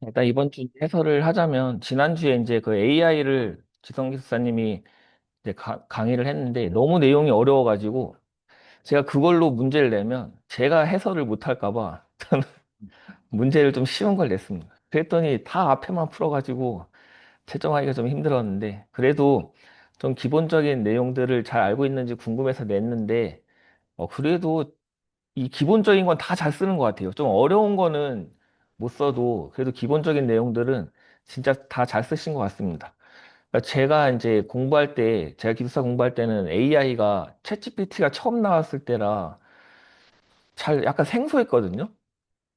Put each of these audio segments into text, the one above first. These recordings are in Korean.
일단 이번 주 해설을 하자면 지난주에 이제 그 AI를 지성 기사님이 이제 강의를 했는데 너무 내용이 어려워가지고 제가 그걸로 문제를 내면 제가 해설을 못할까 봐 저는 문제를 좀 쉬운 걸 냈습니다. 그랬더니 다 앞에만 풀어가지고 채점하기가 좀 힘들었는데 그래도 좀 기본적인 내용들을 잘 알고 있는지 궁금해서 냈는데 그래도 이 기본적인 건 다 잘 쓰는 것 같아요. 좀 어려운 거는 못 써도 그래도 기본적인 내용들은 진짜 다 잘 쓰신 것 같습니다. 그러니까 제가 이제 공부할 때, 제가 기숙사 공부할 때는 AI가 챗GPT가 처음 나왔을 때라 잘 약간 생소했거든요.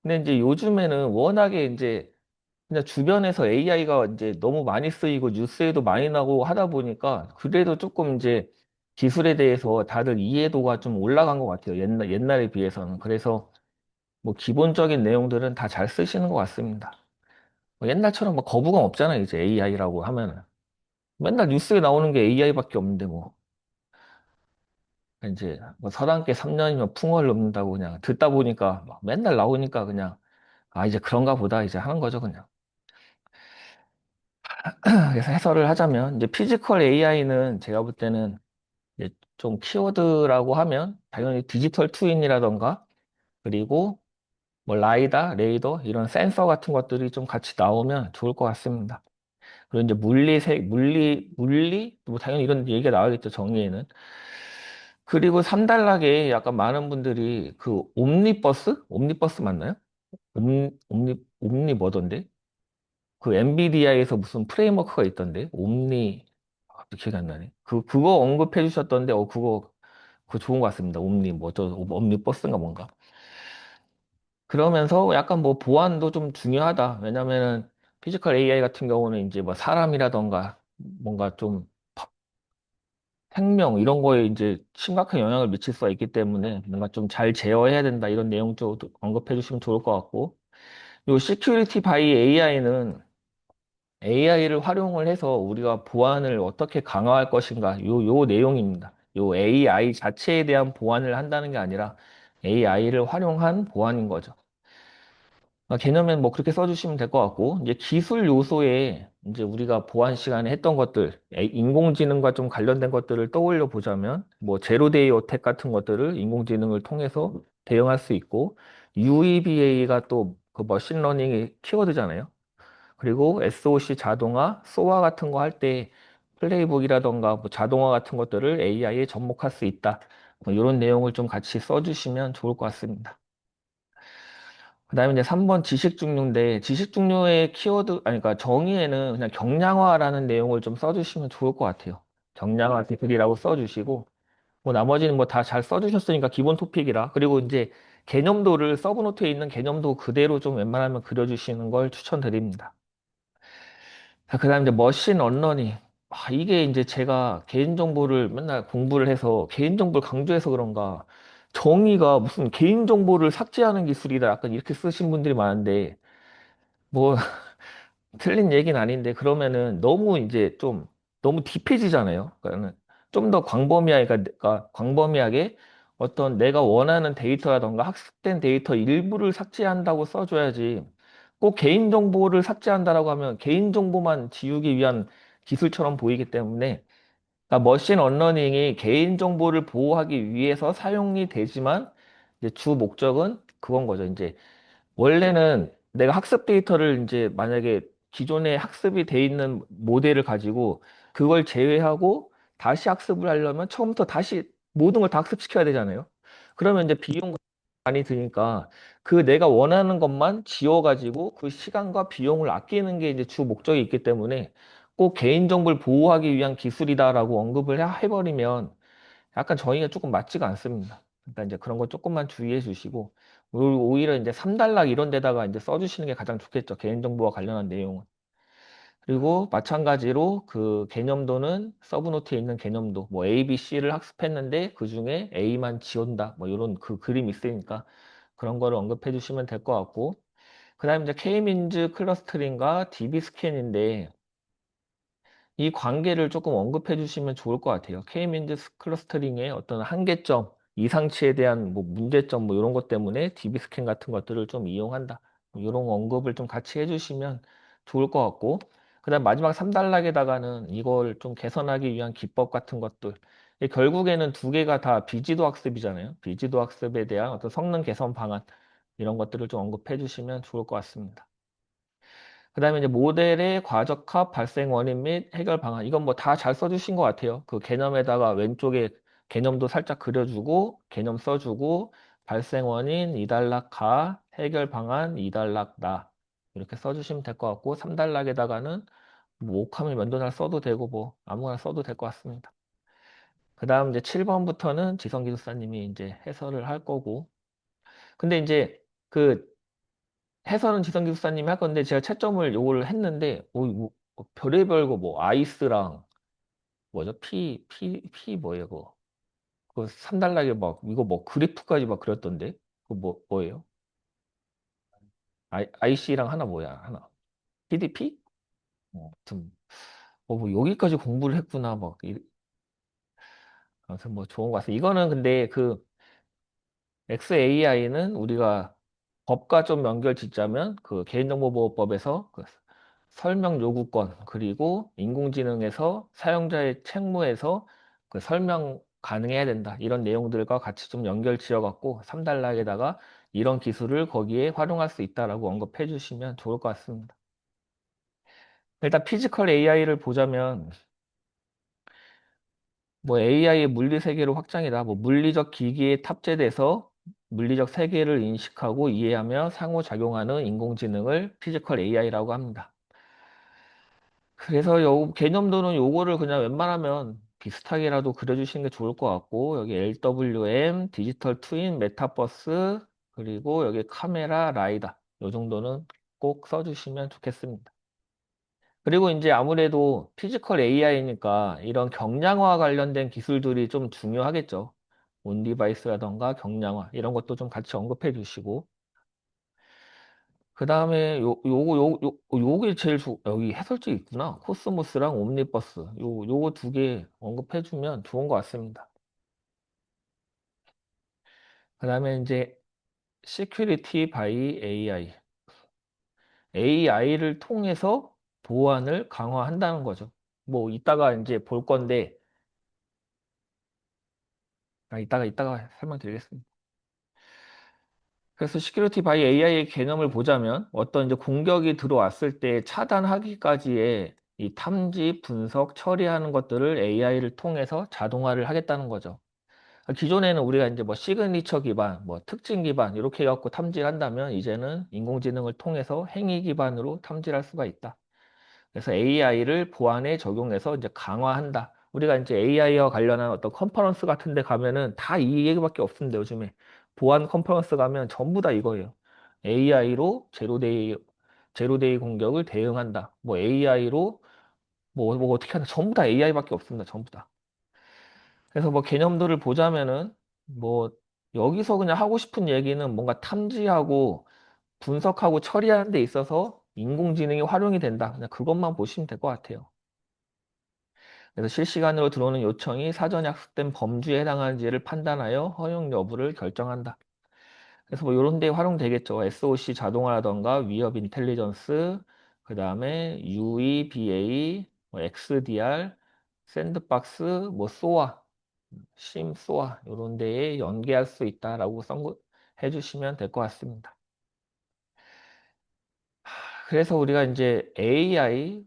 근데 이제 요즘에는 워낙에 이제 그냥 주변에서 AI가 이제 너무 많이 쓰이고 뉴스에도 많이 나고 하다 보니까 그래도 조금 이제 기술에 대해서 다들 이해도가 좀 올라간 것 같아요. 옛날에 비해서는. 그래서 뭐 기본적인 내용들은 다 잘 쓰시는 것 같습니다. 뭐 옛날처럼 뭐 거부감 없잖아요. 이제 AI라고 하면은. 맨날 뉴스에 나오는 게 AI밖에 없는데 뭐. 이제 뭐 서당계 3년이면 풍어를 넘는다고 그냥 듣다 보니까 막 맨날 나오니까 그냥 아, 이제 그런가 보다 이제 하는 거죠, 그냥. 그래서 해설을 하자면 이제 피지컬 AI는 제가 볼 때는 이제 좀 키워드라고 하면 당연히 디지털 트윈이라던가 그리고 뭐 라이다, 레이더 이런 센서 같은 것들이 좀 같이 나오면 좋을 것 같습니다. 그리고 이제 물리, 뭐 당연히 이런 얘기가 나와야겠죠, 정의에는. 그리고 3단락에 약간 많은 분들이 그 옴니버스? 옴니버스 맞나요? 옴니 뭐던데? 그 엔비디아에서 무슨 프레임워크가 있던데? 기억이 안 나네. 그거 언급해 주셨던데, 그거 좋은 것 같습니다. 옴니버스인가 뭔가. 그러면서 약간 뭐 보안도 좀 중요하다. 왜냐면은 피지컬 AI 같은 경우는 이제 뭐 사람이라던가 뭔가 좀 생명 이런 거에 이제 심각한 영향을 미칠 수가 있기 때문에 뭔가 좀 잘 제어해야 된다 이런 내용 좀 언급해 주시면 좋을 것 같고 요 시큐리티 바이 AI는 AI를 활용을 해서 우리가 보안을 어떻게 강화할 것인가 요 내용입니다. 요 AI 자체에 대한 보안을 한다는 게 아니라 AI를 활용한 보안인 거죠. 개념은 뭐 그렇게 써주시면 될 것 같고, 이제 기술 요소에 이제 우리가 보안 시간에 했던 것들, 인공지능과 좀 관련된 것들을 떠올려 보자면, 뭐 제로데이 어택 같은 것들을 인공지능을 통해서 대응할 수 있고, UEBA가 또 그 머신러닝의 키워드잖아요. 그리고 SOC 자동화, 소화 같은 거 할 때 플레이북이라던가 뭐 자동화 같은 것들을 AI에 접목할 수 있다. 뭐 이런 내용을 좀 같이 써주시면 좋을 것 같습니다. 그다음에 이제 3번 지식 중류인데 지식 중류의 키워드 아니 그러니까 정의에는 그냥 경량화라는 내용을 좀 써주시면 좋을 것 같아요. 경량화 기술이라고 써주시고 뭐 나머지는 뭐 다 잘 써주셨으니까 기본 토픽이라 그리고 이제 개념도를 서브노트에 있는 개념도 그대로 좀 웬만하면 그려주시는 걸 추천드립니다. 자, 그다음에 이제 머신 언러닝 이게 이제 제가 개인정보를 맨날 공부를 해서 개인정보를 강조해서 그런가 정의가 무슨 개인정보를 삭제하는 기술이다 약간 이렇게 쓰신 분들이 많은데 뭐 틀린 얘기는 아닌데 그러면은 너무 이제 좀 너무 딥해지잖아요. 그러니까는 좀 더 광범위하게 어떤 내가 원하는 데이터라던가 학습된 데이터 일부를 삭제한다고 써줘야지 꼭 개인정보를 삭제한다라고 하면 개인정보만 지우기 위한 기술처럼 보이기 때문에 그러니까 머신 언러닝이 개인정보를 보호하기 위해서 사용이 되지만 이제 주 목적은 그건 거죠. 이제 원래는 내가 학습 데이터를 이제 만약에 기존에 학습이 돼 있는 모델을 가지고 그걸 제외하고 다시 학습을 하려면 처음부터 다시 모든 걸 다 학습시켜야 되잖아요. 그러면 이제 비용 많이 드니까 그 내가 원하는 것만 지워가지고 그 시간과 비용을 아끼는 게 이제 주 목적이 있기 때문에 꼭 개인정보를 보호하기 위한 기술이다라고 언급을 해버리면 약간 저희가 조금 맞지가 않습니다. 그러니까 이제 그런 거 조금만 주의해 주시고 오히려 이제 3단락 이런 데다가 이제 써주시는 게 가장 좋겠죠. 개인정보와 관련한 내용은. 그리고 마찬가지로 그 개념도는 서브노트에 있는 개념도 뭐 A, B, C를 학습했는데 그중에 A만 지운다 뭐 이런 그 그림 있으니까 그런 거를 언급해 주시면 될 것 같고 그다음에 이제 K-민즈 클러스터링과 DB 스캔인데 이 관계를 조금 언급해 주시면 좋을 것 같아요. K-민즈 클러스터링의 어떤 한계점, 이상치에 대한 뭐 문제점 뭐 이런 것 때문에 DB 스캔 같은 것들을 좀 이용한다. 이런 언급을 좀 같이 해주시면 좋을 것 같고, 그다음 마지막 3단락에다가는 이걸 좀 개선하기 위한 기법 같은 것들. 결국에는 두 개가 다 비지도 학습이잖아요. 비지도 학습에 대한 어떤 성능 개선 방안, 이런 것들을 좀 언급해 주시면 좋을 것 같습니다. 그 다음에 이제 모델의 과적합 발생 원인 및 해결 방안. 이건 뭐 다 잘 써주신 것 같아요. 그 개념에다가 왼쪽에 개념도 살짝 그려주고, 개념 써주고, 발생 원인 2단락 가, 해결 방안 2단락 나. 이렇게 써주시면 될 것 같고, 3단락에다가는 뭐 옥함을 면도날 써도 되고, 뭐 아무거나 써도 될 것 같습니다. 그 다음 이제 7번부터는 지성 기술사님이 이제 해설을 할 거고, 근데 이제 그 해설은 지성 기술사님이 할 건데 제가 채점을 요거를 했는데 별의별 거 뭐 아이스랑 뭐죠? 피 뭐예요 그거? 그 3단락에 막 이거 뭐 그래프까지 막 그렸던데 그거 뭐예요? IC랑 하나 뭐야 하나 PDP? 아무튼 뭐 여기까지 공부를 했구나 막 아무튼 뭐 좋은 것 같아요. 이거는 근데 그 XAI는 우리가 법과 좀 연결 짓자면 그 개인정보보호법에서 그 설명 요구권 그리고 인공지능에서 사용자의 책무에서 그 설명 가능해야 된다. 이런 내용들과 같이 좀 연결 지어갖고 3단락에다가 이런 기술을 거기에 활용할 수 있다라고 언급해 주시면 좋을 것 같습니다. 일단 피지컬 AI를 보자면 뭐 AI의 물리 세계로 확장이다. 뭐 물리적 기기에 탑재돼서 물리적 세계를 인식하고 이해하며 상호작용하는 인공지능을 피지컬 AI라고 합니다. 그래서 요 개념도는 요거를 그냥 웬만하면 비슷하게라도 그려주시는 게 좋을 것 같고 여기 LWM, 디지털 트윈, 메타버스 그리고 여기 카메라, 라이다 요 정도는 꼭 써주시면 좋겠습니다. 그리고 이제 아무래도 피지컬 AI니까 이런 경량화 관련된 기술들이 좀 중요하겠죠. 온디바이스라던가 경량화 이런 것도 좀 같이 언급해 주시고 그 다음에 요게 제일 여기 해설지 있구나. 코스모스랑 옴니버스 요거 두 개 언급해 주면 좋은 것 같습니다. 그 다음에 이제 Security by AI AI를 통해서 보안을 강화한다는 거죠. 뭐 이따가 이제 볼 건데 이따가 설명드리겠습니다. 그래서 시큐리티 바이 AI의 개념을 보자면 어떤 이제 공격이 들어왔을 때 차단하기까지의 이 탐지, 분석, 처리하는 것들을 AI를 통해서 자동화를 하겠다는 거죠. 기존에는 우리가 이제 뭐 시그니처 기반, 뭐 특징 기반 이렇게 해갖고 탐지를 한다면 이제는 인공지능을 통해서 행위 기반으로 탐지할 수가 있다. 그래서 AI를 보안에 적용해서 이제 강화한다. 우리가 이제 AI와 관련한 어떤 컨퍼런스 같은 데 가면은 다 이 얘기밖에 없습니다, 요즘에. 보안 컨퍼런스 가면 전부 다 이거예요. AI로 제로데이 공격을 대응한다. 뭐 AI로 뭐 어떻게 하나 전부 다 AI밖에 없습니다, 전부 다. 그래서 뭐 개념들을 보자면은 뭐 여기서 그냥 하고 싶은 얘기는 뭔가 탐지하고 분석하고 처리하는 데 있어서 인공지능이 활용이 된다. 그냥 그것만 보시면 될 것 같아요. 그래서 실시간으로 들어오는 요청이 사전 약속된 범주에 해당하는지를 판단하여 허용 여부를 결정한다. 그래서 뭐 이런 데 활용되겠죠. SOC 자동화라던가 위협 인텔리전스, 그 다음에 UEBA, 뭐 XDR, 샌드박스, 뭐 소아, 심소아 이런 데에 연계할 수 있다라고 선고해 주시면 될 것 같습니다. 그래서 우리가 이제 AI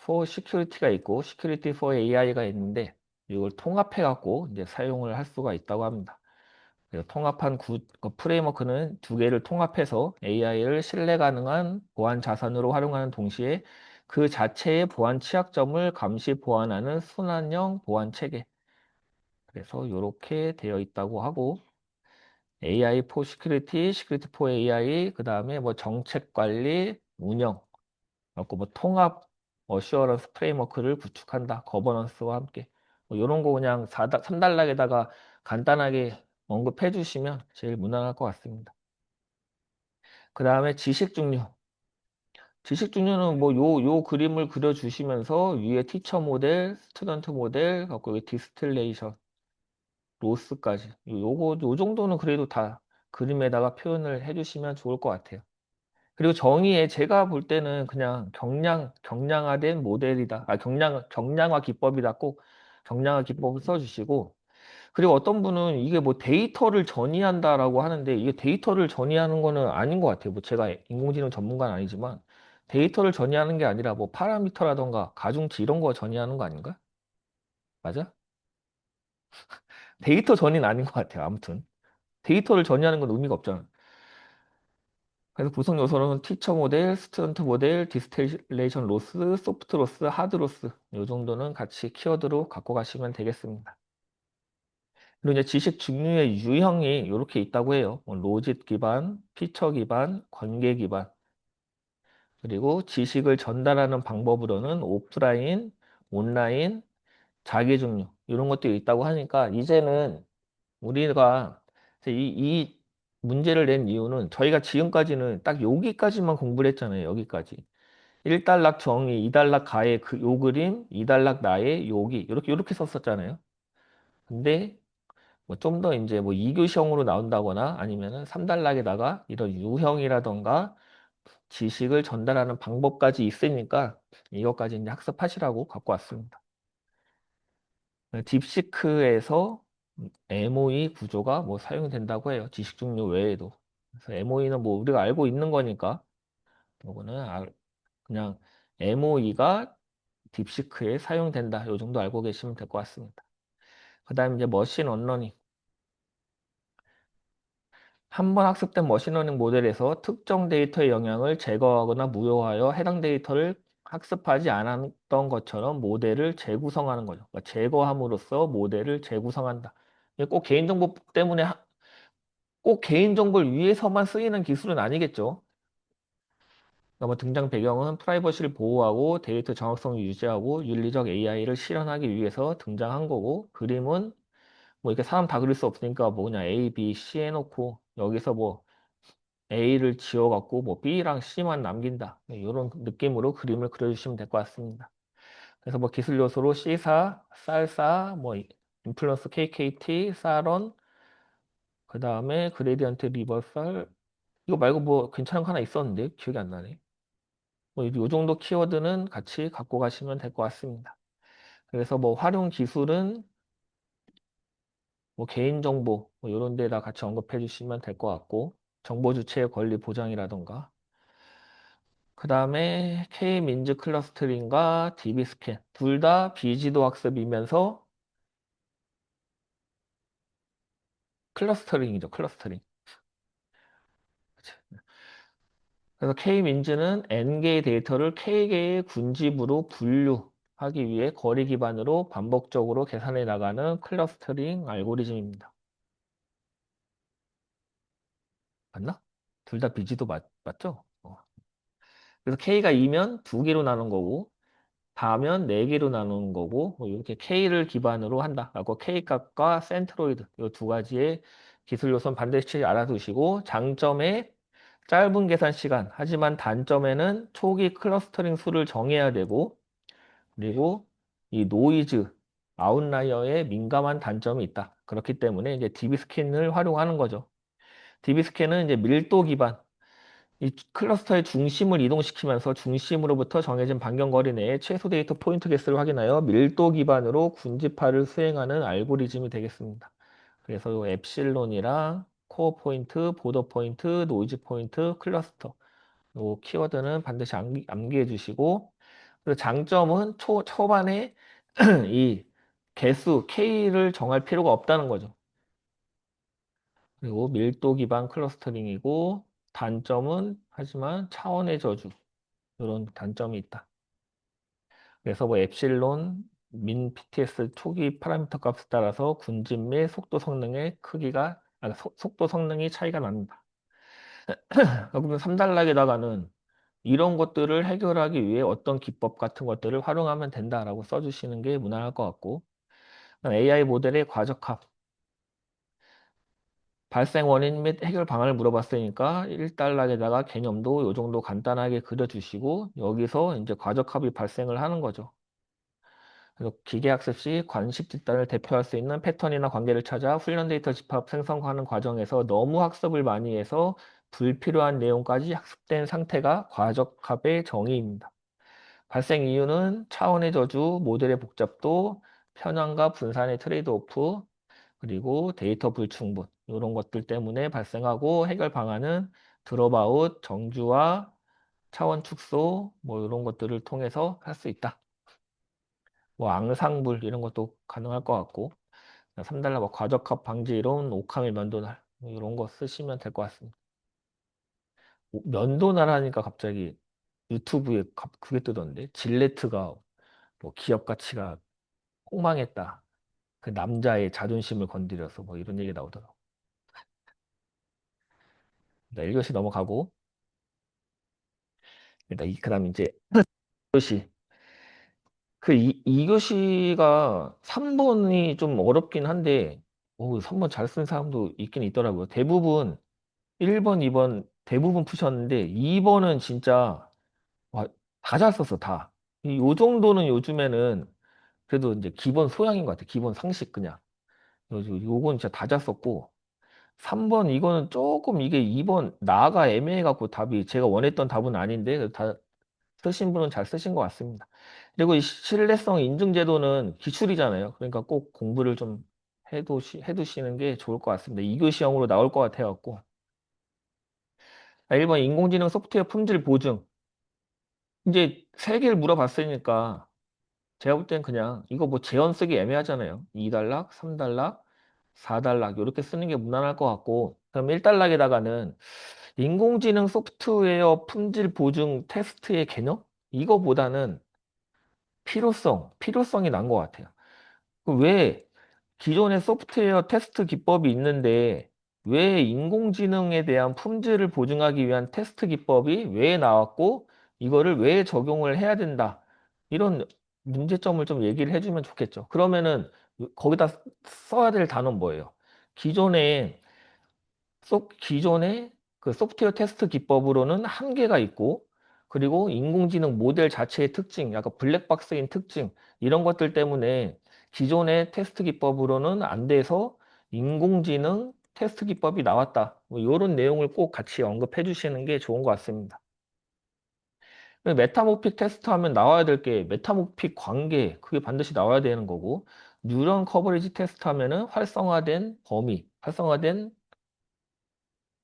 for Security가 있고 Security for AI가 있는데 이걸 통합해 갖고 이제 사용을 할 수가 있다고 합니다. 그래서 통합한 그 프레임워크는 두 개를 통합해서 AI를 신뢰 가능한 보안 자산으로 활용하는 동시에 그 자체의 보안 취약점을 감시 보완하는 순환형 보안 체계. 그래서 이렇게 되어 있다고 하고 AI for Security, Security for AI, 그 다음에 뭐 정책 관리, 운영 그래갖고 뭐 통합 어슈어런스 프레임워크를 구축한다. 거버넌스와 함께. 뭐 이런 거 그냥 3단락에다가 간단하게 언급해 주시면 제일 무난할 것 같습니다. 그 다음에 지식 중류. 지식 중류는 뭐 요 그림을 그려주시면서 위에 티처 모델, 스튜던트 모델, 갖고 여기 디스틸레이션, 로스까지. 요 정도는 그래도 다 그림에다가 표현을 해주시면 좋을 것 같아요. 그리고 정의에 제가 볼 때는 그냥 경량화된 모델이다. 경량화 기법이다. 꼭 경량화 기법을 써주시고. 그리고 어떤 분은 이게 뭐 데이터를 전이한다라고 하는데 이게 데이터를 전이하는 거는 아닌 것 같아요. 뭐 제가 인공지능 전문가는 아니지만 데이터를 전이하는 게 아니라 뭐 파라미터라던가 가중치 이런 거 전이하는 거 아닌가? 맞아? 데이터 전이는 아닌 것 같아요. 아무튼 데이터를 전이하는 건 의미가 없잖아. 그래서 구성 요소는 티처 모델, 스튜던트 모델, 디스틸레이션 로스, 소프트 로스, 하드 로스 이 정도는 같이 키워드로 갖고 가시면 되겠습니다. 그리고 이제 지식 증류의 유형이 이렇게 있다고 해요. 뭐 로짓 기반, 피처 기반, 관계 기반. 그리고 지식을 전달하는 방법으로는 오프라인, 온라인, 자기 증류 이런 것들이 있다고 하니까 이제는 우리가 이 문제를 낸 이유는 저희가 지금까지는 딱 여기까지만 공부를 했잖아요. 여기까지. 1단락 정의, 2단락 가의 요 그림, 2단락 나의 요기 이렇게 썼었잖아요. 근데 뭐 좀 더 이제 뭐 2교시형으로 나온다거나 아니면은 3단락에다가 이런 유형이라던가 지식을 전달하는 방법까지 있으니까 이것까지 이제 학습하시라고 갖고 왔습니다. 딥시크에서 MOE 구조가 뭐 사용된다고 해요. 지식 종류 외에도. 그래서 MOE는 뭐 우리가 알고 있는 거니까 요거는 그냥 MOE가 딥시크에 사용된다. 요 정도 알고 계시면 될 것 같습니다. 그 다음에 이제 머신 언러닝. 한 번 학습된 머신러닝 모델에서 특정 데이터의 영향을 제거하거나 무효하여 해당 데이터를 학습하지 않았던 것처럼 모델을 재구성하는 거죠. 그러니까 제거함으로써 모델을 재구성한다. 이게 꼭 개인정보 때문에 꼭 개인정보를 위해서만 쓰이는 기술은 아니겠죠. 그러니까 뭐 등장 배경은 프라이버시를 보호하고 데이터 정확성을 유지하고 윤리적 AI를 실현하기 위해서 등장한 거고 그림은 뭐 이렇게 사람 다 그릴 수 없으니까 뭐 그냥 A, B, C 해놓고 여기서 뭐 A를 지워갖고 뭐 B랑 C만 남긴다. 이런 느낌으로 그림을 그려주시면 될 것 같습니다. 그래서 뭐 기술 요소로 C사, 쌀사, 뭐 인플루언스 KKT, 사론, 그 다음에 그레디언트 리버설 이거 말고 뭐 괜찮은 거 하나 있었는데 기억이 안 나네. 뭐 요 정도 키워드는 같이 갖고 가시면 될 것 같습니다. 그래서 뭐 활용 기술은 뭐 개인정보 뭐 이런 데다 같이 언급해 주시면 될 것 같고 정보 주체의 권리 보장이라던가 그 다음에 K-민즈 클러스터링과 DB 스캔 둘 다 비지도 학습이면서 클러스터링이죠. 클러스터링. 그래서 K-민즈는 N개의 데이터를 K개의 군집으로 분류하기 위해 거리 기반으로 반복적으로 계산해 나가는 클러스터링 알고리즘입니다. 맞나? 둘 다 비지도 맞죠? 그래서 K가 2면 두 개로 나눈 거고 다면 네 개로 나누는 거고 뭐 이렇게 K를 기반으로 한다라고 K값과 센트로이드 이 두 가지의 기술 요소는 반드시 알아두시고 장점에 짧은 계산 시간 하지만 단점에는 초기 클러스터링 수를 정해야 되고 그리고 이 노이즈 아웃라이어에 민감한 단점이 있다. 그렇기 때문에 이제 DB 스캔을 활용하는 거죠. DB 스캔은 이제 밀도 기반 이 클러스터의 중심을 이동시키면서 중심으로부터 정해진 반경거리 내에 최소 데이터 포인트 개수를 확인하여 밀도 기반으로 군집화를 수행하는 알고리즘이 되겠습니다. 그래서 요 엡실론이랑 코어 포인트, 보더 포인트, 노이즈 포인트, 클러스터 요 키워드는 반드시 암기해 주시고 그리고 장점은 초반에 이 개수 K를 정할 필요가 없다는 거죠. 그리고 밀도 기반 클러스터링이고 단점은 하지만 차원의 저주 이런 단점이 있다. 그래서 뭐 엡실론, 민 PTS 초기 파라미터 값에 따라서 군집 및 속도 성능의 크기가 속도 성능이 차이가 난다. 그러면 3단락에다가는 이런 것들을 해결하기 위해 어떤 기법 같은 것들을 활용하면 된다라고 써주시는 게 무난할 것 같고 AI 모델의 과적합 발생 원인 및 해결 방안을 물어봤으니까 1단락에다가 개념도 요 정도 간단하게 그려주시고 여기서 이제 과적합이 발생을 하는 거죠. 그래서 기계학습 시 관식 집단을 대표할 수 있는 패턴이나 관계를 찾아 훈련 데이터 집합 생성하는 과정에서 너무 학습을 많이 해서 불필요한 내용까지 학습된 상태가 과적합의 정의입니다. 발생 이유는 차원의 저주, 모델의 복잡도, 편향과 분산의 트레이드오프, 그리고 데이터 불충분 이런 것들 때문에 발생하고 해결 방안은 드롭아웃, 정주화, 차원 축소 뭐 이런 것들을 통해서 할 수 있다. 뭐 앙상블 이런 것도 가능할 것 같고 3달러 뭐 과적합 방지 이론, 옥함의 면도날 뭐 이런 거 쓰시면 될 것 같습니다. 면도날 하니까 갑자기 유튜브에 그게 뜨던데 질레트가 뭐 기업 가치가 폭망했다. 그 남자의 자존심을 건드려서 뭐 이런 얘기 나오더라고. 1교시 넘어가고 그다음 이제 2교시 그 2교시가 3번이 좀 어렵긴 한데 3번 잘 쓴 사람도 있긴 있더라고요. 대부분 1번, 2번 대부분 푸셨는데 2번은 진짜 와, 다 잘 썼어, 다. 요 정도는 요즘에는 그래도 이제 기본 소양인 것 같아. 기본 상식 그냥. 요건 진짜 다 잘 썼고 3번 이거는 조금 이게 2번 나가 애매해갖고 답이 제가 원했던 답은 아닌데 그래도 다 쓰신 분은 잘 쓰신 것 같습니다. 그리고 이 신뢰성 인증 제도는 기출이잖아요. 그러니까 꼭 공부를 좀 해두시는 게 좋을 것 같습니다. 2교시형으로 나올 것 같아갖고. 1번 인공지능 소프트웨어 품질 보증. 이제 세 개를 물어봤으니까 제가 볼 땐 그냥 이거 뭐 재원 쓰기 애매하잖아요. 2단락, 3단락, 4단락 이렇게 쓰는 게 무난할 것 같고 그럼 1단락에다가는 인공지능 소프트웨어 품질 보증 테스트의 개념? 이거보다는 필요성이 난 것 같아요. 왜 기존의 소프트웨어 테스트 기법이 있는데 왜 인공지능에 대한 품질을 보증하기 위한 테스트 기법이 왜 나왔고 이거를 왜 적용을 해야 된다. 이런 문제점을 좀 얘기를 해주면 좋겠죠. 그러면은 거기다 써야 될 단어는 뭐예요? 기존에 기존의 그 소프트웨어 테스트 기법으로는 한계가 있고, 그리고 인공지능 모델 자체의 특징, 약간 블랙박스인 특징, 이런 것들 때문에 기존의 테스트 기법으로는 안 돼서 인공지능 테스트 기법이 나왔다. 뭐 이런 내용을 꼭 같이 언급해 주시는 게 좋은 것 같습니다. 메타모픽 테스트 하면 나와야 될 게 메타모픽 관계, 그게 반드시 나와야 되는 거고, 뉴런 커버리지 테스트 하면은 활성화된 범위, 활성화된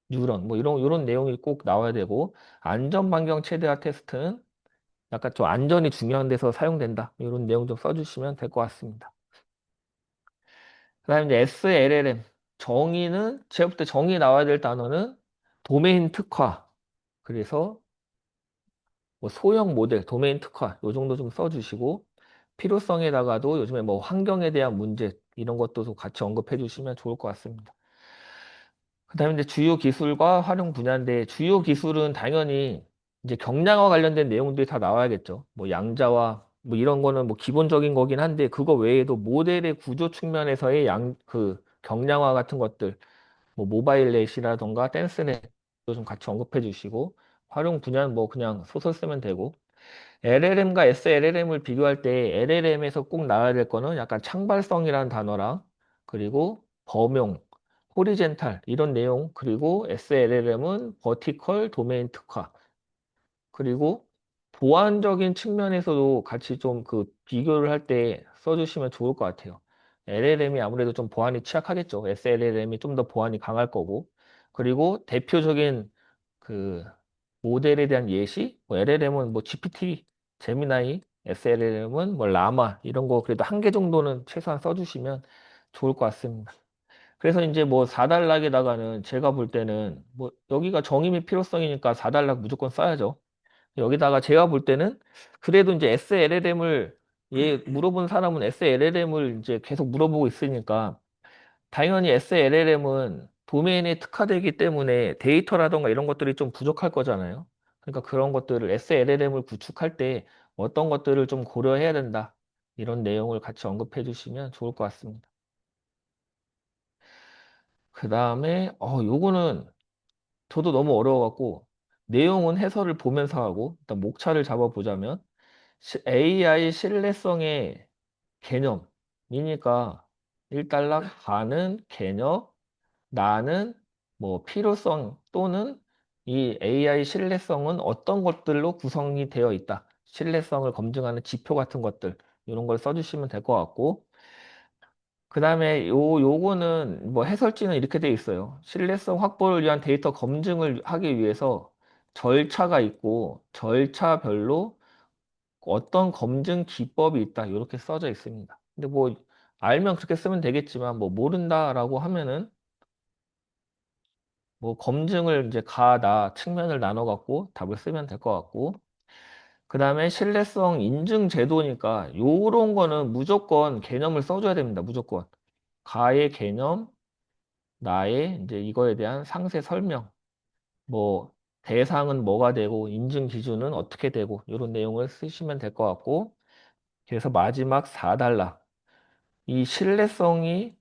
뉴런 뭐 이런 내용이 꼭 나와야 되고 안전 반경 최대화 테스트는 약간 좀 안전이 중요한 데서 사용된다. 이런 내용 좀 써주시면 될 것 같습니다. 그다음에 이제 SLLM 정의는 제가 볼 때 정의 나와야 될 단어는 도메인 특화. 그래서 뭐 소형 모델, 도메인 특화 요 정도 좀 써주시고 필요성에다가도 요즘에 뭐 환경에 대한 문제 이런 것도 좀 같이 언급해 주시면 좋을 것 같습니다. 그다음에 이제 주요 기술과 활용 분야인데 주요 기술은 당연히 이제 경량화 관련된 내용들이 다 나와야겠죠. 뭐 양자화 뭐 이런 거는 뭐 기본적인 거긴 한데 그거 외에도 모델의 구조 측면에서의 그 경량화 같은 것들 뭐 모바일 넷이라던가 댄스넷도 좀 같이 언급해 주시고 활용 분야는 뭐 그냥 소설 쓰면 되고 LLM과 SLLM을 비교할 때 LLM에서 꼭 나와야 될 거는 약간 창발성이라는 단어랑 그리고 범용, 호리젠탈 이런 내용 그리고 SLLM은 버티컬 도메인 특화 그리고 보안적인 측면에서도 같이 좀 그 비교를 할 때 써주시면 좋을 것 같아요. LLM이 아무래도 좀 보안이 취약하겠죠. SLLM이 좀 더 보안이 강할 거고 그리고 대표적인 그 모델에 대한 예시, 뭐 LLM은 뭐 GPT, 제미나이, SLLM은 뭐 라마 이런 거 그래도 한 개 정도는 최소한 써주시면 좋을 것 같습니다. 그래서 이제 뭐 4단락에다가는 제가 볼 때는 뭐 여기가 정의미 필요성이니까 4단락 무조건 써야죠. 여기다가 제가 볼 때는 그래도 이제 SLLM을 얘 물어본 사람은 SLLM을 이제 계속 물어보고 있으니까 당연히 SLLM은 도메인에 특화되기 때문에 데이터라던가 이런 것들이 좀 부족할 거잖아요. 그러니까 그런 것들을 SLLM을 구축할 때 어떤 것들을 좀 고려해야 된다. 이런 내용을 같이 언급해 주시면 좋을 것 같습니다. 그 다음에 요거는 저도 너무 어려워갖고 내용은 해설을 보면서 하고 일단 목차를 잡아보자면 AI 신뢰성의 개념이니까 1단락 반은 개념 나는 뭐 필요성 또는 이 AI 신뢰성은 어떤 것들로 구성이 되어 있다. 신뢰성을 검증하는 지표 같은 것들, 이런 걸 써주시면 될 것 같고, 그 다음에 요거는 뭐 해설지는 이렇게 돼 있어요. 신뢰성 확보를 위한 데이터 검증을 하기 위해서 절차가 있고, 절차별로 어떤 검증 기법이 있다. 이렇게 써져 있습니다. 근데 뭐, 알면 그렇게 쓰면 되겠지만, 뭐, 모른다라고 하면은, 뭐, 검증을 이제 나 측면을 나눠갖고 답을 쓰면 될 것 같고, 그 다음에 신뢰성 인증 제도니까, 요런 거는 무조건 개념을 써줘야 됩니다. 무조건. 가의 개념, 나의 이제 이거에 대한 상세 설명, 뭐 대상은 뭐가 되고 인증 기준은 어떻게 되고 이런 내용을 쓰시면 될 것 같고 그래서 마지막 4단락 이 신뢰성이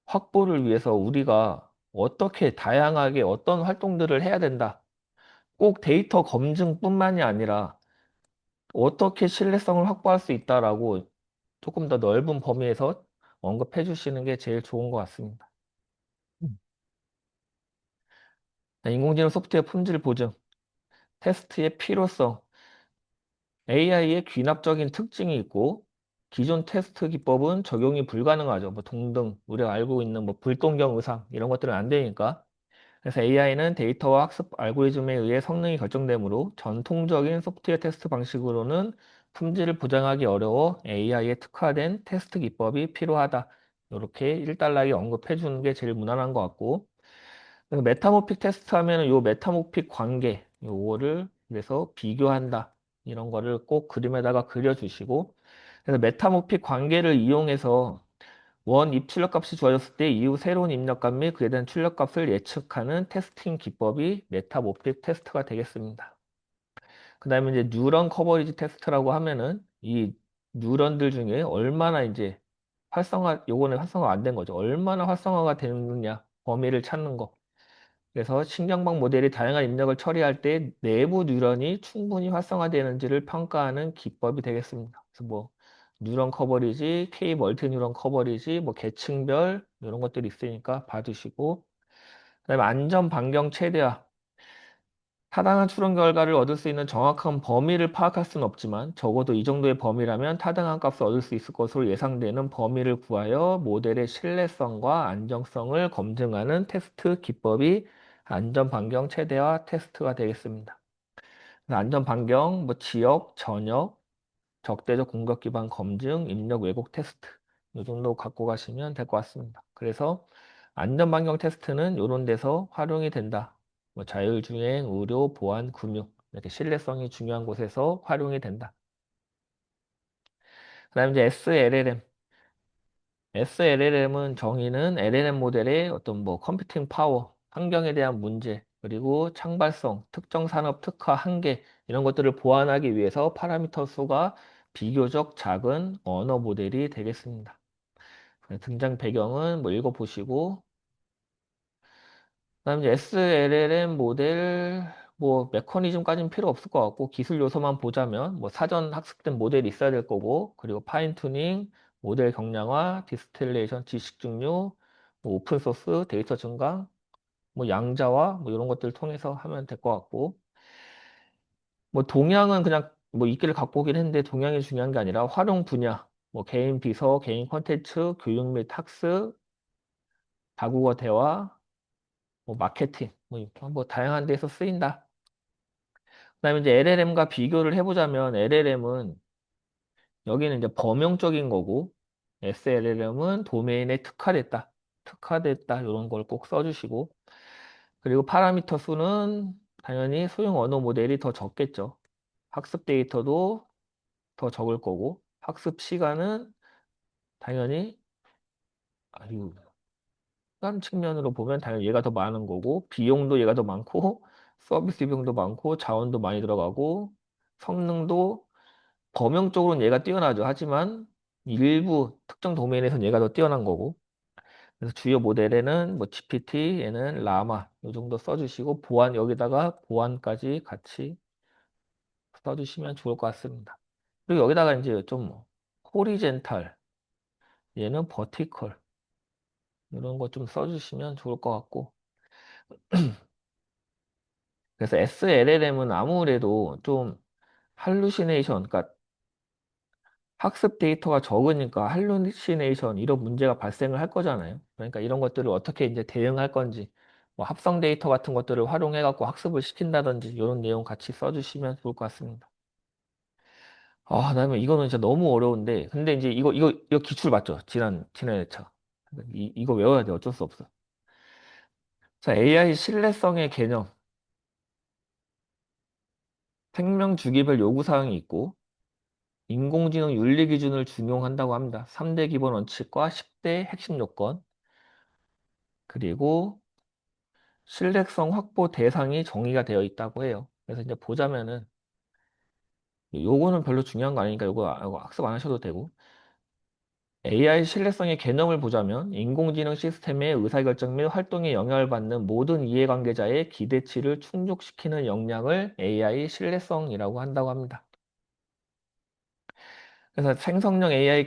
확보를 위해서 우리가 어떻게 다양하게 어떤 활동들을 해야 된다. 꼭 데이터 검증뿐만이 아니라 어떻게 신뢰성을 확보할 수 있다라고 조금 더 넓은 범위에서 언급해 주시는 게 제일 좋은 것 같습니다. 음. 인공지능 소프트웨어 품질 보증, 테스트의 필요성, AI의 귀납적인 특징이 있고 기존 테스트 기법은 적용이 불가능하죠. 뭐 동등 우리가 알고 있는 뭐 불동경 의상 이런 것들은 안 되니까. 그래서 AI는 데이터와 학습 알고리즘에 의해 성능이 결정되므로 전통적인 소프트웨어 테스트 방식으로는 품질을 보장하기 어려워 AI에 특화된 테스트 기법이 필요하다. 이렇게 1단락에 언급해 주는 게 제일 무난한 것 같고 그래서 메타모픽 테스트 하면은 요 메타모픽 관계 요거를 그래서 비교한다. 이런 거를 꼭 그림에다가 그려주시고 그래서 메타모픽 관계를 이용해서 원 입출력 값이 주어졌을 때 이후 새로운 입력값 및 그에 대한 출력값을 예측하는 테스팅 기법이 메타모픽 테스트가 되겠습니다. 그 다음에 이제 뉴런 커버리지 테스트라고 하면은 이 뉴런들 중에 얼마나 이제 요거는 활성화 안 된 거죠. 얼마나 활성화가 되느냐 범위를 찾는 거. 그래서 신경망 모델이 다양한 입력을 처리할 때 내부 뉴런이 충분히 활성화되는지를 평가하는 기법이 되겠습니다. 그래서 뭐 뉴런 커버리지, K 멀티 뉴런 커버리지, 뭐 계층별 이런 것들이 있으니까 봐두시고 그다음에 안전 반경 최대화. 타당한 추론 결과를 얻을 수 있는 정확한 범위를 파악할 수는 없지만 적어도 이 정도의 범위라면 타당한 값을 얻을 수 있을 것으로 예상되는 범위를 구하여 모델의 신뢰성과 안정성을 검증하는 테스트 기법이 안전 반경 최대화 테스트가 되겠습니다. 안전 반경, 뭐 지역, 전역, 적대적 공격 기반 검증, 입력 왜곡 테스트 이 정도 갖고 가시면 될 것 같습니다. 그래서 안전 반경 테스트는 이런 데서 활용이 된다. 뭐 자율주행, 의료, 보안, 금융 이렇게 신뢰성이 중요한 곳에서 활용이 된다. 그다음에 이제 SLLM. SLLM은 정의는 LLM 모델의 어떤 뭐 컴퓨팅 파워, 환경에 대한 문제, 그리고 창발성, 특정 산업 특화 한계 이런 것들을 보완하기 위해서 파라미터 수가 비교적 작은 언어 모델이 되겠습니다. 등장 배경은 뭐 읽어보시고 그다음에 이제 SLLM 모델 뭐 메커니즘까지는 필요 없을 것 같고 기술 요소만 보자면 뭐 사전 학습된 모델이 있어야 될 거고 그리고 파인 튜닝, 모델 경량화, 디스틸레이션, 지식 증류, 뭐 오픈 소스, 데이터 증강, 뭐 양자화 뭐 이런 것들을 통해서 하면 될 것 같고 뭐 동향은 그냥 뭐 있기를 갖고 오긴 했는데 동향이 중요한 게 아니라 활용 분야 뭐 개인 비서, 개인 콘텐츠, 교육 및 학습, 다국어 대화, 뭐 마케팅 뭐 다양한 데서 쓰인다. 그다음에 이제 LLM과 비교를 해보자면 LLM은 여기는 이제 범용적인 거고 SLLM은 도메인에 특화됐다. 특화됐다. 이런 걸 꼭 써주시고 그리고 파라미터 수는 당연히 소형 언어 모델이 더 적겠죠. 학습 데이터도 더 적을 거고 학습 시간은 당연히 아유 시간 측면으로 보면 당연히 얘가 더 많은 거고 비용도 얘가 더 많고 서비스 비용도 많고 자원도 많이 들어가고 성능도 범용적으로는 얘가 뛰어나죠. 하지만 일부 특정 도메인에서는 얘가 더 뛰어난 거고. 그래서 주요 모델에는 뭐 GPT, 얘는 라마 이 정도 써주시고 보안 여기다가 보안까지 같이 써주시면 좋을 것 같습니다. 그리고 여기다가 이제 좀 호리젠탈, 얘는 버티컬 이런 거 좀 써주시면 좋을 것 같고. 그래서 SLLM은 아무래도 좀 할루시네이션, 그러니까 학습 데이터가 적으니까 할루시네이션 이런 문제가 발생을 할 거잖아요. 그러니까 이런 것들을 어떻게 이제 대응할 건지, 뭐 합성 데이터 같은 것들을 활용해 갖고 학습을 시킨다든지 이런 내용 같이 써주시면 좋을 것 같습니다. 아, 그다음에 이거는 진짜 너무 어려운데, 근데 이제 이거 기출 맞죠? 지난 회차. 이거 외워야 돼. 어쩔 수 없어. 자, AI 신뢰성의 개념, 생명 주기별 요구 사항이 있고, 인공지능 윤리 기준을 준용한다고 합니다. 3대 기본 원칙과 10대 핵심 요건, 그리고 신뢰성 확보 대상이 정의가 되어 있다고 해요. 그래서 이제 보자면은, 요거는 별로 중요한 거 아니니까 요거 학습 안 하셔도 되고, AI 신뢰성의 개념을 보자면 인공지능 시스템의 의사결정 및 활동에 영향을 받는 모든 이해관계자의 기대치를 충족시키는 역량을 AI 신뢰성이라고 한다고 합니다. 그래서 생성형 AI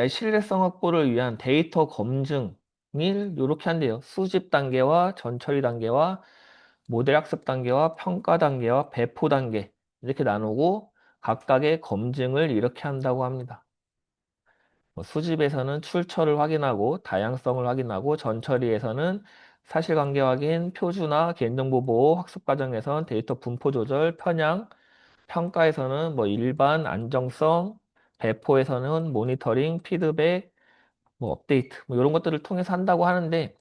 신뢰성 확보를 위한 데이터 검증을 이렇게 한대요. 수집 단계와 전처리 단계와 모델 학습 단계와 평가 단계와 배포 단계 이렇게 나누고 각각의 검증을 이렇게 한다고 합니다. 뭐 수집에서는 출처를 확인하고 다양성을 확인하고 전처리에서는 사실관계 확인, 표준화, 개인정보 보호, 학습 과정에서는 데이터 분포 조절, 편향, 평가에서는 뭐 일반, 안정성, 배포에서는 모니터링, 피드백, 뭐 업데이트 뭐 이런 것들을 통해서 한다고 하는데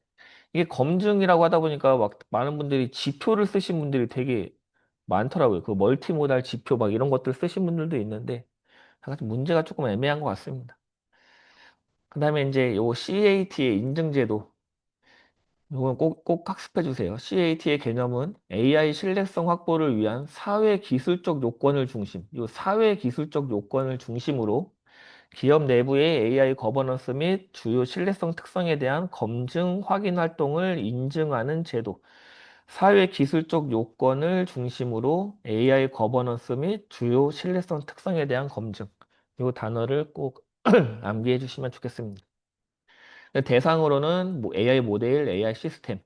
이게 검증이라고 하다 보니까 막 많은 분들이 지표를 쓰신 분들이 되게 많더라고요. 그 멀티모달 지표 막 이런 것들 쓰신 분들도 있는데 약간 문제가 조금 애매한 것 같습니다. 그다음에 이제 요 CAT의 인증제도 이건 꼭 학습해 주세요. CAT의 개념은 AI 신뢰성 확보를 위한 사회 기술적 요건을 중심, 요 사회 기술적 요건을 중심으로 기업 내부의 AI 거버넌스 및 주요 신뢰성 특성에 대한 검증, 확인 활동을 인증하는 제도. 사회 기술적 요건을 중심으로 AI 거버넌스 및 주요 신뢰성 특성에 대한 검증. 이 단어를 꼭 암기해 주시면 좋겠습니다. 대상으로는 뭐 AI 모델, AI 시스템,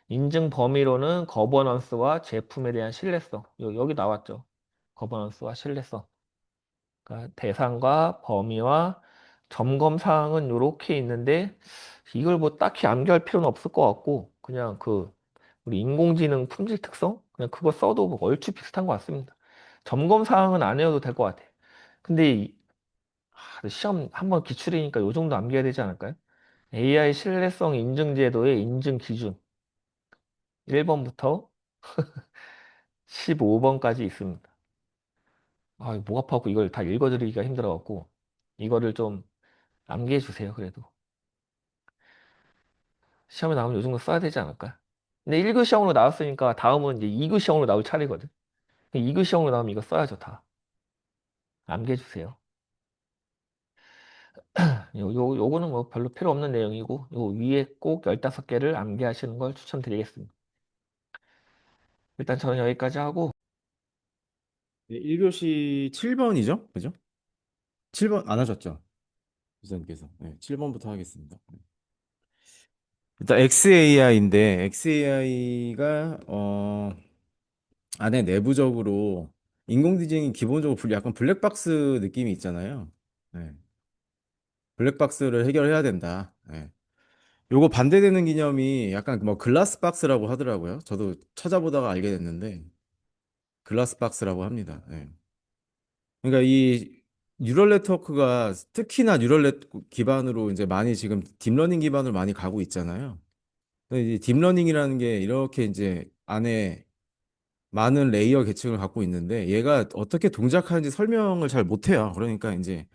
인증 범위로는 거버넌스와 제품에 대한 신뢰성. 여기 나왔죠. 거버넌스와 신뢰성. 그러니까 대상과 범위와 점검 사항은 이렇게 있는데 이걸 뭐 딱히 암기할 필요는 없을 것 같고 그냥 그 우리 인공지능 품질 특성 그냥 그거 써도 뭐 얼추 비슷한 것 같습니다. 점검 사항은 안 외워도 될 것 같아. 근데 시험 한번 기출이니까 요 정도 암기해야 되지 않을까요? AI 신뢰성 인증 제도의 인증 기준 1번부터 15번까지 있습니다. 아, 목 아파갖고 이걸 다 읽어드리기가 힘들어갖고 이거를 좀 암기해 주세요. 그래도 시험에 나오면 요 정도 써야 되지 않을까? 근데 1급 시험으로 나왔으니까 다음은 이제 2급 시험으로 나올 차례거든. 2급 시험으로 나오면 이거 써야죠 다. 암기해 주세요. 요거는 뭐 별로 필요 없는 내용이고 요 위에 꼭 15개를 암기하시는 걸 추천드리겠습니다. 일단 저는 여기까지 하고 네, 1교시 7번이죠? 그죠? 7번 안 하셨죠? 교수님께서. 네, 7번부터 하겠습니다. 네. 일단 XAI인데 XAI가 안에 내부적으로 인공지능이 기본적으로 약간 블랙박스 느낌이 있잖아요. 네. 블랙박스를 해결해야 된다. 네. 요거 반대되는 개념이 약간 뭐 글라스 박스라고 하더라고요. 저도 찾아보다가 알게 됐는데 글라스 박스라고 합니다. 네. 그러니까 이 뉴럴 네트워크가 특히나 뉴럴 기반으로 이제 많이 지금 딥러닝 기반으로 많이 가고 있잖아요. 근데 이 딥러닝이라는 게 이렇게 이제 안에 많은 레이어 계층을 갖고 있는데 얘가 어떻게 동작하는지 설명을 잘 못해요. 그러니까 이제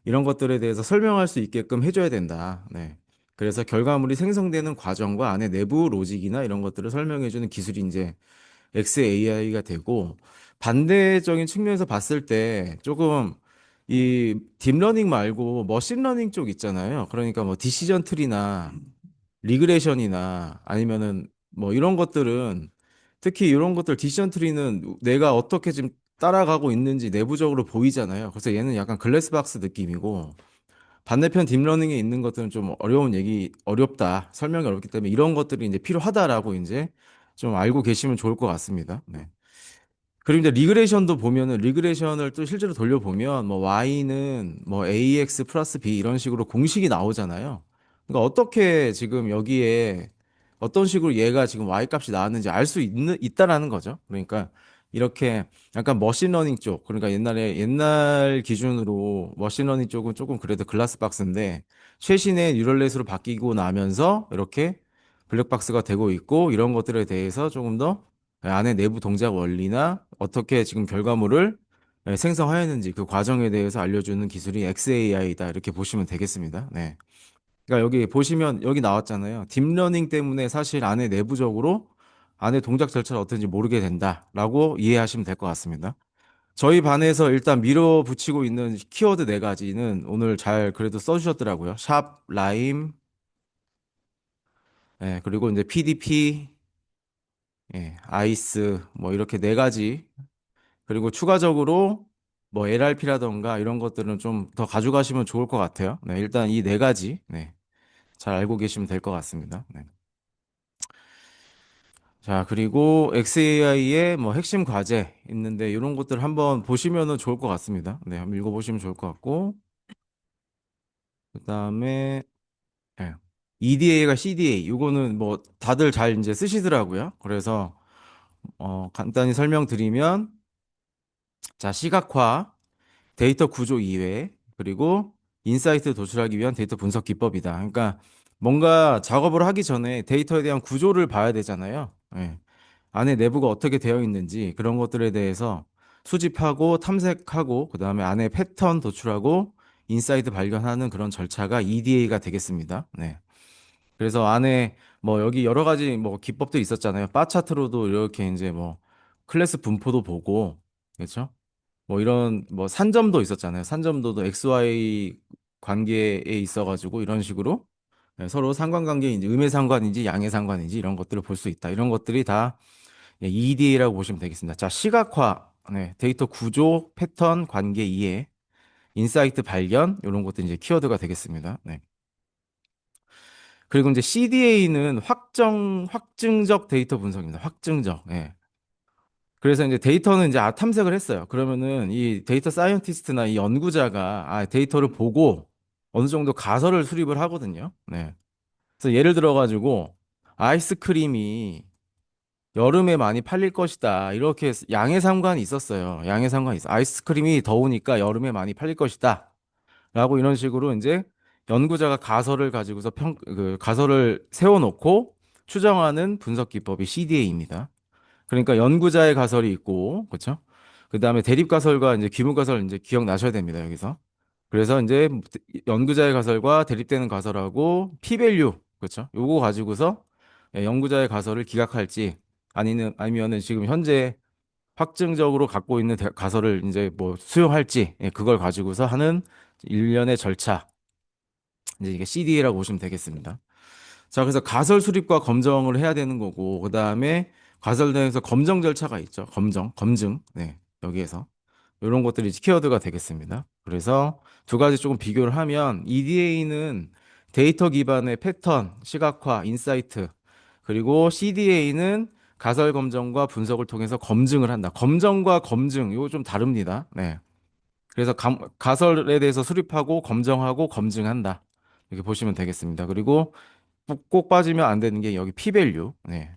이런 것들에 대해서 설명할 수 있게끔 해줘야 된다. 네. 그래서 결과물이 생성되는 과정과 안에 내부 로직이나 이런 것들을 설명해주는 기술이 이제 XAI가 되고 반대적인 측면에서 봤을 때 조금 이 딥러닝 말고 머신러닝 쪽 있잖아요. 그러니까 뭐 디시전 트리나 리그레션이나 아니면은 뭐 이런 것들은 특히 이런 것들 디시전 트리는 내가 어떻게 지금 따라가고 있는지 내부적으로 보이잖아요. 그래서 얘는 약간 글래스박스 느낌이고 반대편 딥러닝에 있는 것들은 좀 어렵다. 설명이 어렵기 때문에 이런 것들이 이제 필요하다라고 이제 좀 알고 계시면 좋을 것 같습니다. 네. 그리고 이제 리그레이션도 보면은 리그레이션을 또 실제로 돌려보면 뭐 y는 뭐 ax 플러스 b 이런 식으로 공식이 나오잖아요. 그러니까 어떻게 지금 여기에 어떤 식으로 얘가 지금 y 값이 나왔는지 알 수 있다라는 거죠. 그러니까 이렇게 약간 머신러닝 쪽, 그러니까 옛날 기준으로 머신러닝 쪽은 조금 그래도 글라스 박스인데 최신의 뉴럴넷으로 바뀌고 나면서 이렇게 블랙박스가 되고 있고 이런 것들에 대해서 조금 더 안에 내부 동작 원리나 어떻게 지금 결과물을 생성하였는지 그 과정에 대해서 알려주는 기술이 XAI다 이렇게 보시면 되겠습니다. 네. 그러니까 여기 보시면 여기 나왔잖아요. 딥러닝 때문에 사실 안에 내부적으로 안에 동작 절차가 어떤지 모르게 된다라고 이해하시면 될 것 같습니다. 저희 반에서 일단 밀어붙이고 있는 키워드 네 가지는 오늘 잘 그래도 써주셨더라고요. 샵, 라임, 그리고 이제 PDP, 아이스 뭐 이렇게 네 가지 그리고 추가적으로 뭐 LRP라던가 이런 것들은 좀 더 가져가시면 좋을 것 같아요. 네, 일단 이 네 가지, 잘 알고 계시면 될 것 같습니다. 네. 자, 그리고 XAI의 뭐 핵심 과제 있는데 이런 것들 한번 보시면은 좋을 것 같습니다. 네, 한번 읽어보시면 좋을 것 같고, 그다음에 EDA가 CDA, 이거는 뭐 다들 잘 이제 쓰시더라고요. 그래서 간단히 설명드리면, 자, 시각화, 데이터 구조 이외, 그리고 인사이트 도출하기 위한 데이터 분석 기법이다. 그러니까 뭔가 작업을 하기 전에 데이터에 대한 구조를 봐야 되잖아요. 안에 내부가 어떻게 되어 있는지 그런 것들에 대해서 수집하고 탐색하고 그다음에 안에 패턴 도출하고 인사이트 발견하는 그런 절차가 EDA가 되겠습니다. 네. 그래서 안에 뭐 여기 여러 가지 뭐 기법도 있었잖아요. 바 차트로도 이렇게 이제 뭐 클래스 분포도 보고 그렇죠? 뭐 이런 뭐 산점도 있었잖아요. 산점도도 XY 관계에 있어가지고 이런 식으로 서로 상관관계인지 음의 상관인지 양의 상관인지 이런 것들을 볼 수 있다. 이런 것들이 다 EDA라고 보시면 되겠습니다. 자, 시각화, 데이터 구조, 패턴, 관계 이해, 인사이트 발견 이런 것도 이제 키워드가 되겠습니다. 네. 그리고 이제 CDA는 확증적 데이터 분석입니다. 확증적. 예. 그래서 이제 데이터는 이제 탐색을 했어요. 그러면은 이 데이터 사이언티스트나 이 연구자가 데이터를 보고 어느 정도 가설을 수립을 하거든요. 네. 그래서 예를 들어 가지고 아이스크림이 여름에 많이 팔릴 것이다. 이렇게 양의 상관이 있었어요. 양의 상관이 있어. 아이스크림이 더우니까 여름에 많이 팔릴 것이다. 라고 이런 식으로 이제 연구자가 가설을 가지고서 그 가설을 세워놓고 추정하는 분석 기법이 CDA입니다. 그러니까 연구자의 가설이 있고, 그렇죠? 그 다음에 대립 가설과 이제 귀무 가설 이제 기억나셔야 됩니다, 여기서. 그래서 이제 연구자의 가설과 대립되는 가설하고 p-밸류, 그렇죠? 요거 가지고서 연구자의 가설을 기각할지 아니면은 지금 현재 확증적으로 갖고 있는 가설을 이제 뭐 수용할지 그걸 가지고서 하는 일련의 절차 이제 이게 CDA라고 보시면 되겠습니다. 자, 그래서 가설 수립과 검정을 해야 되는 거고, 그 다음에 가설대에서 검정 절차가 있죠. 검증. 네, 여기에서. 이런 것들이 이제 키워드가 되겠습니다. 그래서 두 가지 조금 비교를 하면 EDA는 데이터 기반의 패턴, 시각화, 인사이트, 그리고 CDA는 가설 검정과 분석을 통해서 검증을 한다. 검정과 검증, 이거 좀 다릅니다. 네. 그래서 가설에 대해서 수립하고 검정하고 검증한다. 이렇게 보시면 되겠습니다. 그리고 꼭 빠지면 안 되는 게 여기 p-밸류. 네.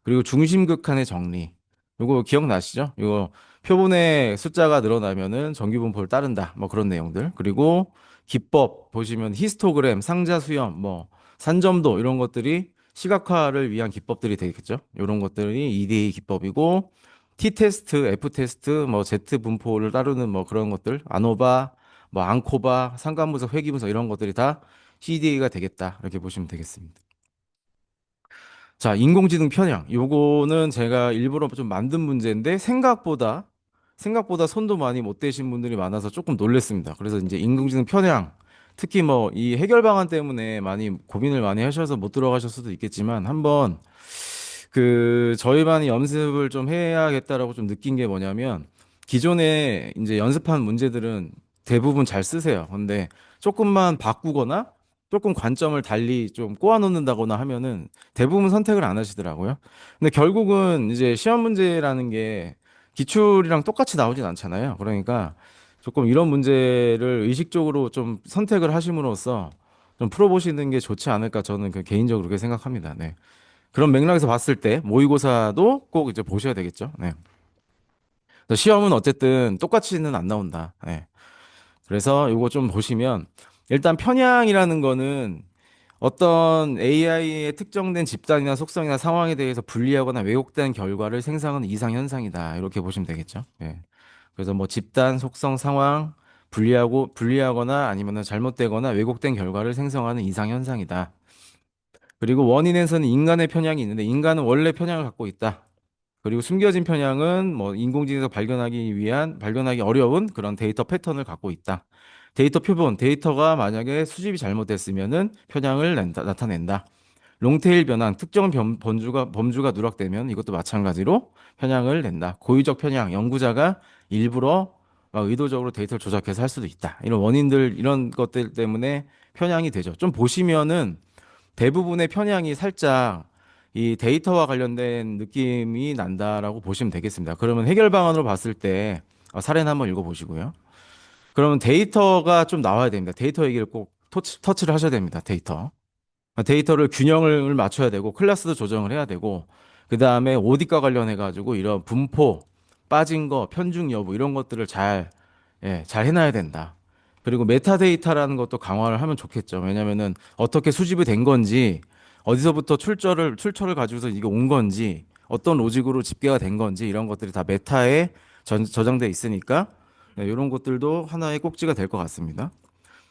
그리고 중심극한의 정리. 이거 기억나시죠? 이거 표본의 숫자가 늘어나면은 정규분포를 따른다. 뭐 그런 내용들. 그리고 기법 보시면 히스토그램, 상자 수염, 뭐 산점도 이런 것들이 시각화를 위한 기법들이 되겠죠. 이런 것들이 EDA 기법이고 T-테스트, F-테스트, 뭐 Z 분포를 따르는 뭐 그런 것들, 아노바, 뭐 앙코바, 상관분석, 회귀분석 이런 것들이 다 CDA가 되겠다. 이렇게 보시면 되겠습니다. 자, 인공지능 편향. 요거는 제가 일부러 좀 만든 문제인데 생각보다 손도 많이 못 대신 분들이 많아서 조금 놀랬습니다. 그래서 이제 인공지능 편향, 특히 뭐 이 해결 방안 때문에 많이 고민을 많이 하셔서 못 들어가실 수도 있겠지만 한번 그 저희 반이 연습을 좀 해야겠다라고 좀 느낀 게 뭐냐면 기존에 이제 연습한 문제들은 대부분 잘 쓰세요. 근데 조금만 바꾸거나 조금 관점을 달리 좀 꼬아놓는다거나 하면은 대부분 선택을 안 하시더라고요. 근데 결국은 이제 시험 문제라는 게 기출이랑 똑같이 나오진 않잖아요. 그러니까 조금 이런 문제를 의식적으로 좀 선택을 하심으로써 좀 풀어보시는 게 좋지 않을까 저는 그 개인적으로 그렇게 생각합니다. 네. 그런 맥락에서 봤을 때 모의고사도 꼭 이제 보셔야 되겠죠. 네. 그래서 시험은 어쨌든 똑같이는 안 나온다. 네. 그래서 요거 좀 보시면 일단 편향이라는 거는 어떤 AI의 특정된 집단이나 속성이나 상황에 대해서 불리하거나 왜곡된 결과를 생성하는 이상 현상이다. 이렇게 보시면 되겠죠. 예. 그래서 뭐 집단, 속성, 상황 불리하거나 아니면은 잘못되거나 왜곡된 결과를 생성하는 이상 현상이다. 그리고 원인에서는 인간의 편향이 있는데 인간은 원래 편향을 갖고 있다. 그리고 숨겨진 편향은 뭐 인공지능에서 발견하기 어려운 그런 데이터 패턴을 갖고 있다. 데이터 표본, 데이터가 만약에 수집이 잘못됐으면은 나타낸다. 롱테일 변환, 특정 범주가 누락되면 이것도 마찬가지로 편향을 낸다. 고의적 편향, 연구자가 일부러 막 의도적으로 데이터를 조작해서 할 수도 있다. 이런 원인들, 이런 것들 때문에 편향이 되죠. 좀 보시면은 대부분의 편향이 살짝 이 데이터와 관련된 느낌이 난다라고 보시면 되겠습니다. 그러면 해결 방안으로 봤을 때 사례나 한번 읽어보시고요. 그러면 데이터가 좀 나와야 됩니다. 데이터 얘기를 꼭 터치를 하셔야 됩니다. 데이터를 균형을 맞춰야 되고 클래스도 조정을 해야 되고 그 다음에 오디과 관련해 가지고 이런 분포 빠진 거 편중 여부 이런 것들을 잘 해놔야 된다. 그리고 메타데이터라는 것도 강화를 하면 좋겠죠. 왜냐면은 어떻게 수집이 된 건지 어디서부터 출처를 가지고서 이게 온 건지 어떤 로직으로 집계가 된 건지 이런 것들이 다 메타에 저장돼 있으니까 네, 이런 것들도 하나의 꼭지가 될 것 같습니다.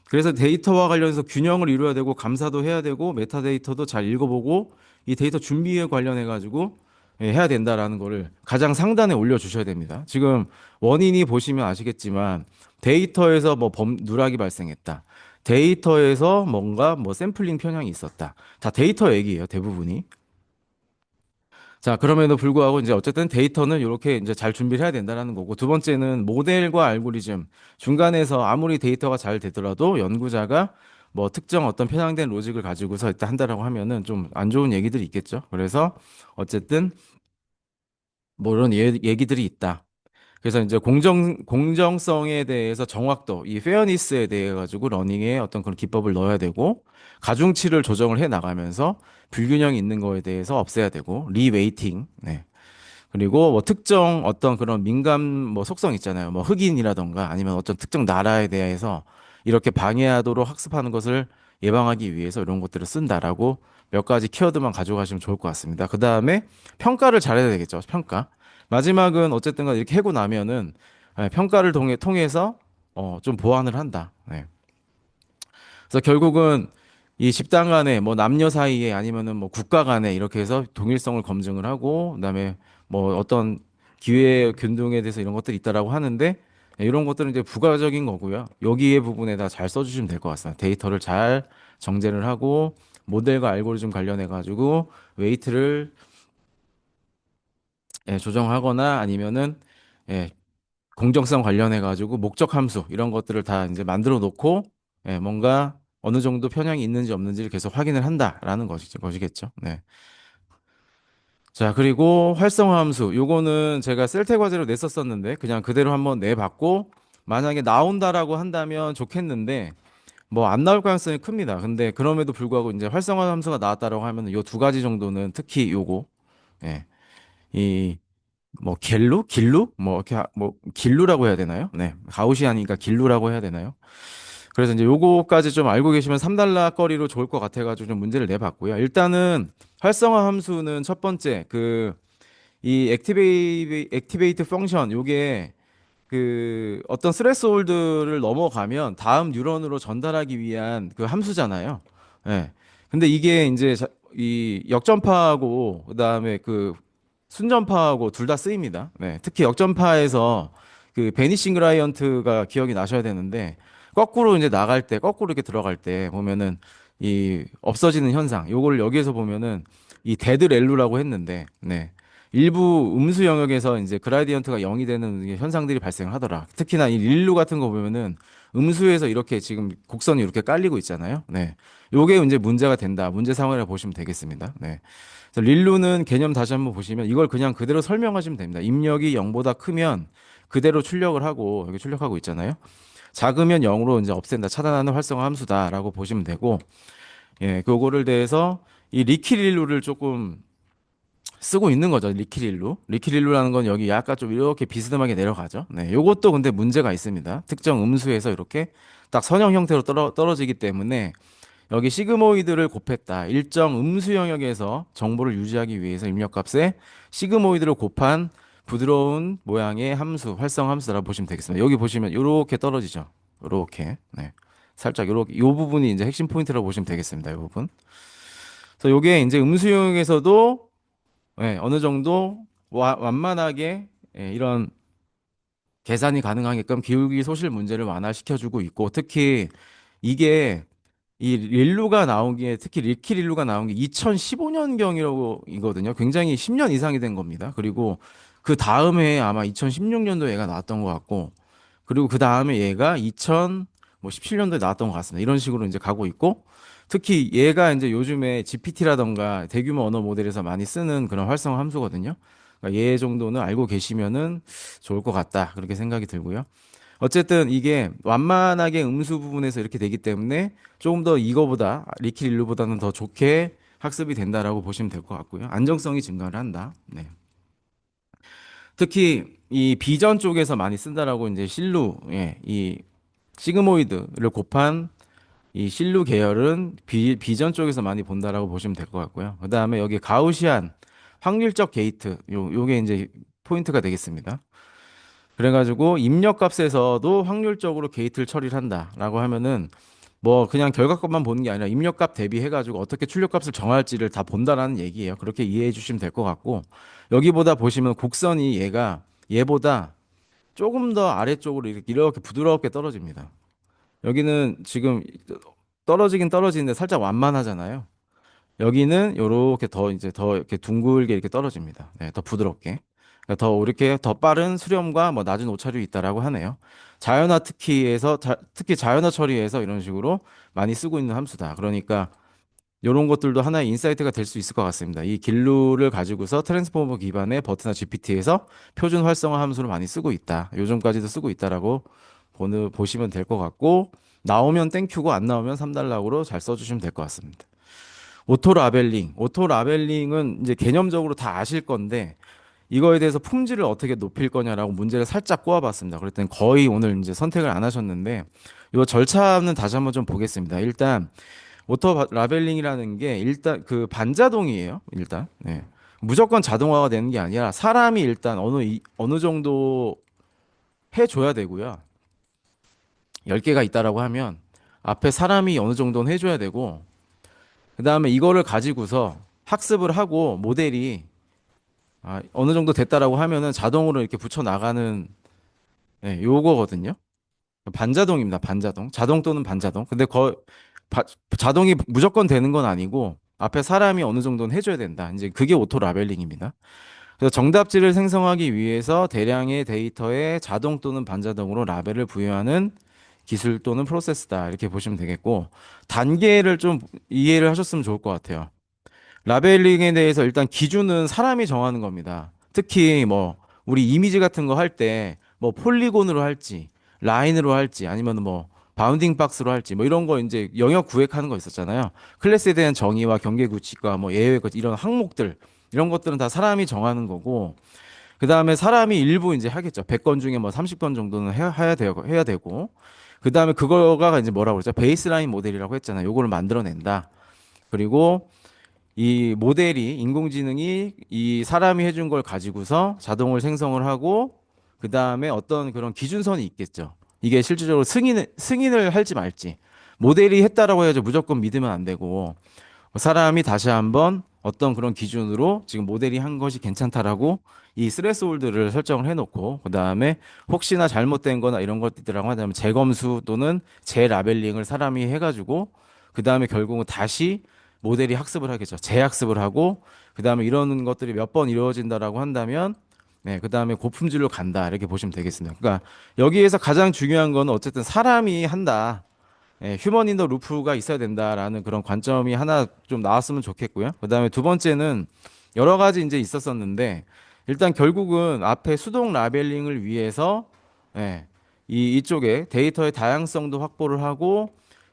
그래서 데이터와 관련해서 균형을 이루어야 되고 감사도 해야 되고 메타데이터도 잘 읽어보고 이 데이터 준비에 관련해 가지고 해야 된다라는 거를 가장 상단에 올려주셔야 됩니다. 지금 원인이 보시면 아시겠지만 데이터에서 뭐 누락이 발생했다. 데이터에서 뭔가 뭐 샘플링 편향이 있었다. 다 데이터 얘기예요, 대부분이. 자, 그럼에도 불구하고 이제 어쨌든 데이터는 이렇게 이제 잘 준비를 해야 된다는 거고 두 번째는 모델과 알고리즘 중간에서 아무리 데이터가 잘 되더라도 연구자가 뭐 특정 어떤 편향된 로직을 가지고서 일단 한다라고 하면은 좀 안 좋은 얘기들이 있겠죠. 그래서 어쨌든 뭐 이런 얘기들이 있다. 그래서 이제 공정성에 대해서 정확도, 이 페어니스에 대해 가지고 러닝에 어떤 그런 기법을 넣어야 되고 가중치를 조정을 해 나가면서 불균형이 있는 거에 대해서 없애야 되고 리웨이팅. 네. 그리고 뭐 특정 어떤 그런 민감 뭐 속성 있잖아요. 뭐 흑인이라던가 아니면 어떤 특정 나라에 대해서 이렇게 방해하도록 학습하는 것을 예방하기 위해서 이런 것들을 쓴다라고 몇 가지 키워드만 가져가시면 좋을 것 같습니다. 그 다음에 평가를 잘해야 되겠죠. 평가. 마지막은 어쨌든 간 이렇게 해고 나면은 평가를 통해서 좀 보완을 한다. 네. 그래서 결국은 이 집단 간에 뭐 남녀 사이에 아니면은 뭐 국가 간에 이렇게 해서 동일성을 검증을 하고 그다음에 뭐 어떤 기회 균등에 대해서 이런 것들이 있다라고 하는데 이런 것들은 이제 부가적인 거고요. 여기에 부분에다 잘 써주시면 될 것 같습니다. 데이터를 잘 정제를 하고 모델과 알고리즘 관련해 가지고 웨이트를 조정하거나 아니면은 예, 공정성 관련해 가지고 목적 함수 이런 것들을 다 이제 만들어 놓고 뭔가 어느 정도 편향이 있는지 없는지를 계속 확인을 한다라는 것이겠죠. 네. 자, 그리고 활성화 함수. 요거는 제가 셀태 과제로 냈었었는데 그냥 그대로 한번 내봤고 만약에 나온다라고 한다면 좋겠는데 뭐 안 나올 가능성이 큽니다. 근데 그럼에도 불구하고 이제 활성화 함수가 나왔다라고 하면 요 두 가지 정도는 특히 요거 예. 이 뭐 길루 뭐 이렇게 뭐 길루라고 해야 되나요? 네. 가우시안이니까 길루라고 해야 되나요? 그래서 이제 요거까지 좀 알고 계시면 3달러 거리로 좋을 것 같아가지고 좀 문제를 내봤고요. 일단은 활성화 함수는 첫 번째 이 액티베이트 펑션 요게 그 어떤 스레스홀드를 넘어가면 다음 뉴런으로 전달하기 위한 그 함수잖아요. 예. 근데 이게 이제 이 역전파하고 그다음에 그 순전파하고 둘 다 쓰입니다. 네. 특히 역전파에서 그 베니싱 그라이언트가 기억이 나셔야 되는데 거꾸로 이제 나갈 때 거꾸로 이렇게 들어갈 때 보면은 이 없어지는 현상. 요거를 여기에서 보면은 이 데드 렐루라고 했는데 네. 일부 음수 영역에서 이제 그라디언트가 0이 되는 현상들이 발생하더라. 특히나 이 릴루 같은 거 보면은 음수에서 이렇게 지금 곡선이 이렇게 깔리고 있잖아요. 네. 요게 이제 문제가 된다. 문제 상황이라고 보시면 되겠습니다. 네. 그래서 릴루는 개념 다시 한번 보시면 이걸 그냥 그대로 설명하시면 됩니다. 입력이 0보다 크면 그대로 출력을 하고 여기 출력하고 있잖아요. 작으면 0으로 이제 없앤다, 차단하는 활성화 함수다라고 보시면 되고, 예, 그거를 대해서 이 리키릴루를 조금 쓰고 있는 거죠. 리키릴루. 리키릴루라는 건 여기 약간 좀 이렇게 비스듬하게 내려가죠. 네, 요것도 근데 문제가 있습니다. 특정 음수에서 이렇게 딱 선형 형태로 떨어지기 때문에 여기 시그모이드를 곱했다. 일정 음수 영역에서 정보를 유지하기 위해서 입력값에 시그모이드를 곱한 부드러운 모양의 함수, 활성 함수라고 보시면 되겠습니다. 여기 보시면 이렇게 떨어지죠. 이렇게. 네. 살짝 이렇게 요 부분이 이제 핵심 포인트라고 보시면 되겠습니다. 이 부분. 그래서 요게 이제 음수 영역에서도 예, 어느 정도 완만하게 이런 계산이 가능하게끔 기울기 소실 문제를 완화시켜주고 있고 특히 이게 이 릴루가 나온 게 특히 리키 릴루가 나온 게 2015년경이거든요. 굉장히 10년 이상이 된 겁니다. 그리고 그 다음에 아마 2016년도 얘가 나왔던 것 같고 그리고 그 다음에 얘가 2017년도에 나왔던 것 같습니다. 이런 식으로 이제 가고 있고 특히 얘가 이제 요즘에 GPT라던가 대규모 언어 모델에서 많이 쓰는 그런 활성화 함수거든요. 그러니까 얘 정도는 알고 계시면은 좋을 것 같다. 그렇게 생각이 들고요. 어쨌든 이게 완만하게 음수 부분에서 이렇게 되기 때문에 조금 더 이거보다 리킬일루보다는 더 좋게 학습이 된다라고 보시면 될 것 같고요. 안정성이 증가를 한다. 네. 특히 이 비전 쪽에서 많이 쓴다라고 이제 실루, 예, 이 시그모이드를 곱한 이 실루 계열은 비전 쪽에서 많이 본다라고 보시면 될 것 같고요. 그다음에 여기 가우시안 확률적 게이트 요게 이제 포인트가 되겠습니다. 그래가지고 입력값에서도 확률적으로 게이트를 처리를 한다라고 하면은 뭐 그냥 결과값만 보는 게 아니라 입력값 대비해가지고 어떻게 출력값을 정할지를 다 본다라는 얘기예요. 그렇게 이해해 주시면 될 것 같고 여기보다 보시면 곡선이 얘보다 조금 더 아래쪽으로 이렇게 부드럽게 떨어집니다. 여기는 지금 떨어지긴 떨어지는데 살짝 완만하잖아요. 여기는 요렇게 더 이제 더 이렇게 둥글게 이렇게 떨어집니다. 네, 더 부드럽게. 그러니까 더 이렇게 더 빠른 수렴과 뭐 낮은 오차율이 있다라고 하네요. 특히 자연화 처리에서 이런 식으로 많이 쓰고 있는 함수다. 그러니까 이런 것들도 하나의 인사이트가 될 수 있을 것 같습니다. 이 길루를 가지고서 트랜스포머 기반의 버트나 GPT에서 표준 활성화 함수를 많이 쓰고 있다. 요즘까지도 쓰고 있다라고 보시면 될 것 같고 나오면 땡큐고 안 나오면 3달락으로 잘 써주시면 될 것 같습니다. 오토 라벨링. 오토 라벨링은 이제 개념적으로 다 아실 건데 이거에 대해서 품질을 어떻게 높일 거냐라고 문제를 살짝 꼬아봤습니다. 그랬더니 거의 오늘 이제 선택을 안 하셨는데 이 절차는 다시 한번 좀 보겠습니다. 일단 오토 라벨링이라는 게 일단 그 반자동이에요. 일단 네. 무조건 자동화가 되는 게 아니라 사람이 일단 어느 정도 해줘야 되고요. 10개가 있다라고 하면 앞에 사람이 어느 정도는 해줘야 되고 그다음에 이거를 가지고서 학습을 하고 모델이 어느 정도 됐다라고 하면은 자동으로 이렇게 붙여 나가는 요거거든요. 반자동입니다. 반자동. 자동 또는 반자동. 근데 바, 자동이 무조건 되는 건 아니고 앞에 사람이 어느 정도는 해줘야 된다. 이제 그게 오토 라벨링입니다. 그래서 정답지를 생성하기 위해서 대량의 데이터에 자동 또는 반자동으로 라벨을 부여하는 기술 또는 프로세스다. 이렇게 보시면 되겠고 단계를 좀 이해를 하셨으면 좋을 것 같아요. 라벨링에 대해서 일단 기준은 사람이 정하는 겁니다. 특히 뭐 우리 이미지 같은 거 할 때 뭐 폴리곤으로 할지 라인으로 할지 아니면 뭐 바운딩 박스로 할지 뭐 이런 거 이제 영역 구획하는 거 있었잖아요. 클래스에 대한 정의와 경계 구칙과 뭐 예외 이런 항목들 이런 것들은 다 사람이 정하는 거고 그다음에 사람이 일부 이제 하겠죠. 100건 중에 뭐 30건 정도는 해야 되고 그다음에 그거가 이제 뭐라고 그러죠? 베이스라인 모델이라고 했잖아요. 요거를 만들어낸다. 그리고 이 모델이 인공지능이 이 사람이 해준 걸 가지고서 자동을 생성을 하고 그 다음에 어떤 그런 기준선이 있겠죠. 이게 실질적으로 승인을 할지 말지. 모델이 했다라고 해서 무조건 믿으면 안 되고 사람이 다시 한번 어떤 그런 기준으로 지금 모델이 한 것이 괜찮다라고 이 스레스홀드를 설정을 해놓고 그 다음에 혹시나 잘못된 거나 이런 것들이라고 하자면 재검수 또는 재라벨링을 사람이 해가지고 그 다음에 결국은 다시 모델이 학습을 하겠죠. 재학습을 하고 그다음에 이런 것들이 몇 번 이루어진다라고 한다면 네, 그다음에 고품질로 간다. 이렇게 보시면 되겠습니다. 그러니까 여기에서 가장 중요한 건 어쨌든 사람이 한다. 예, 휴먼 인 더 루프가 있어야 된다라는 그런 관점이 하나 좀 나왔으면 좋겠고요. 그다음에 두 번째는 여러 가지 이제 있었었는데 일단 결국은 앞에 수동 라벨링을 위해서 예, 이쪽에 데이터의 다양성도 확보를 하고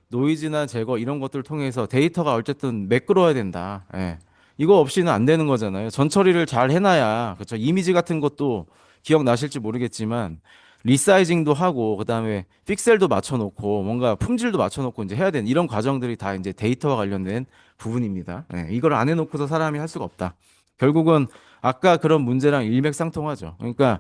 노이즈나 제거 이런 것들을 통해서 데이터가 어쨌든 매끄러워야 된다. 예. 이거 없이는 안 되는 거잖아요. 전 처리를 잘 해놔야 그렇죠. 이미지 같은 것도 기억나실지 모르겠지만 리사이징도 하고 그다음에 픽셀도 맞춰놓고 뭔가 품질도 맞춰놓고 이제 해야 되는 이런 과정들이 다 이제 데이터와 관련된 부분입니다. 예, 이걸 안 해놓고서 사람이 할 수가 없다. 결국은 아까 그런 문제랑 일맥상통하죠. 그러니까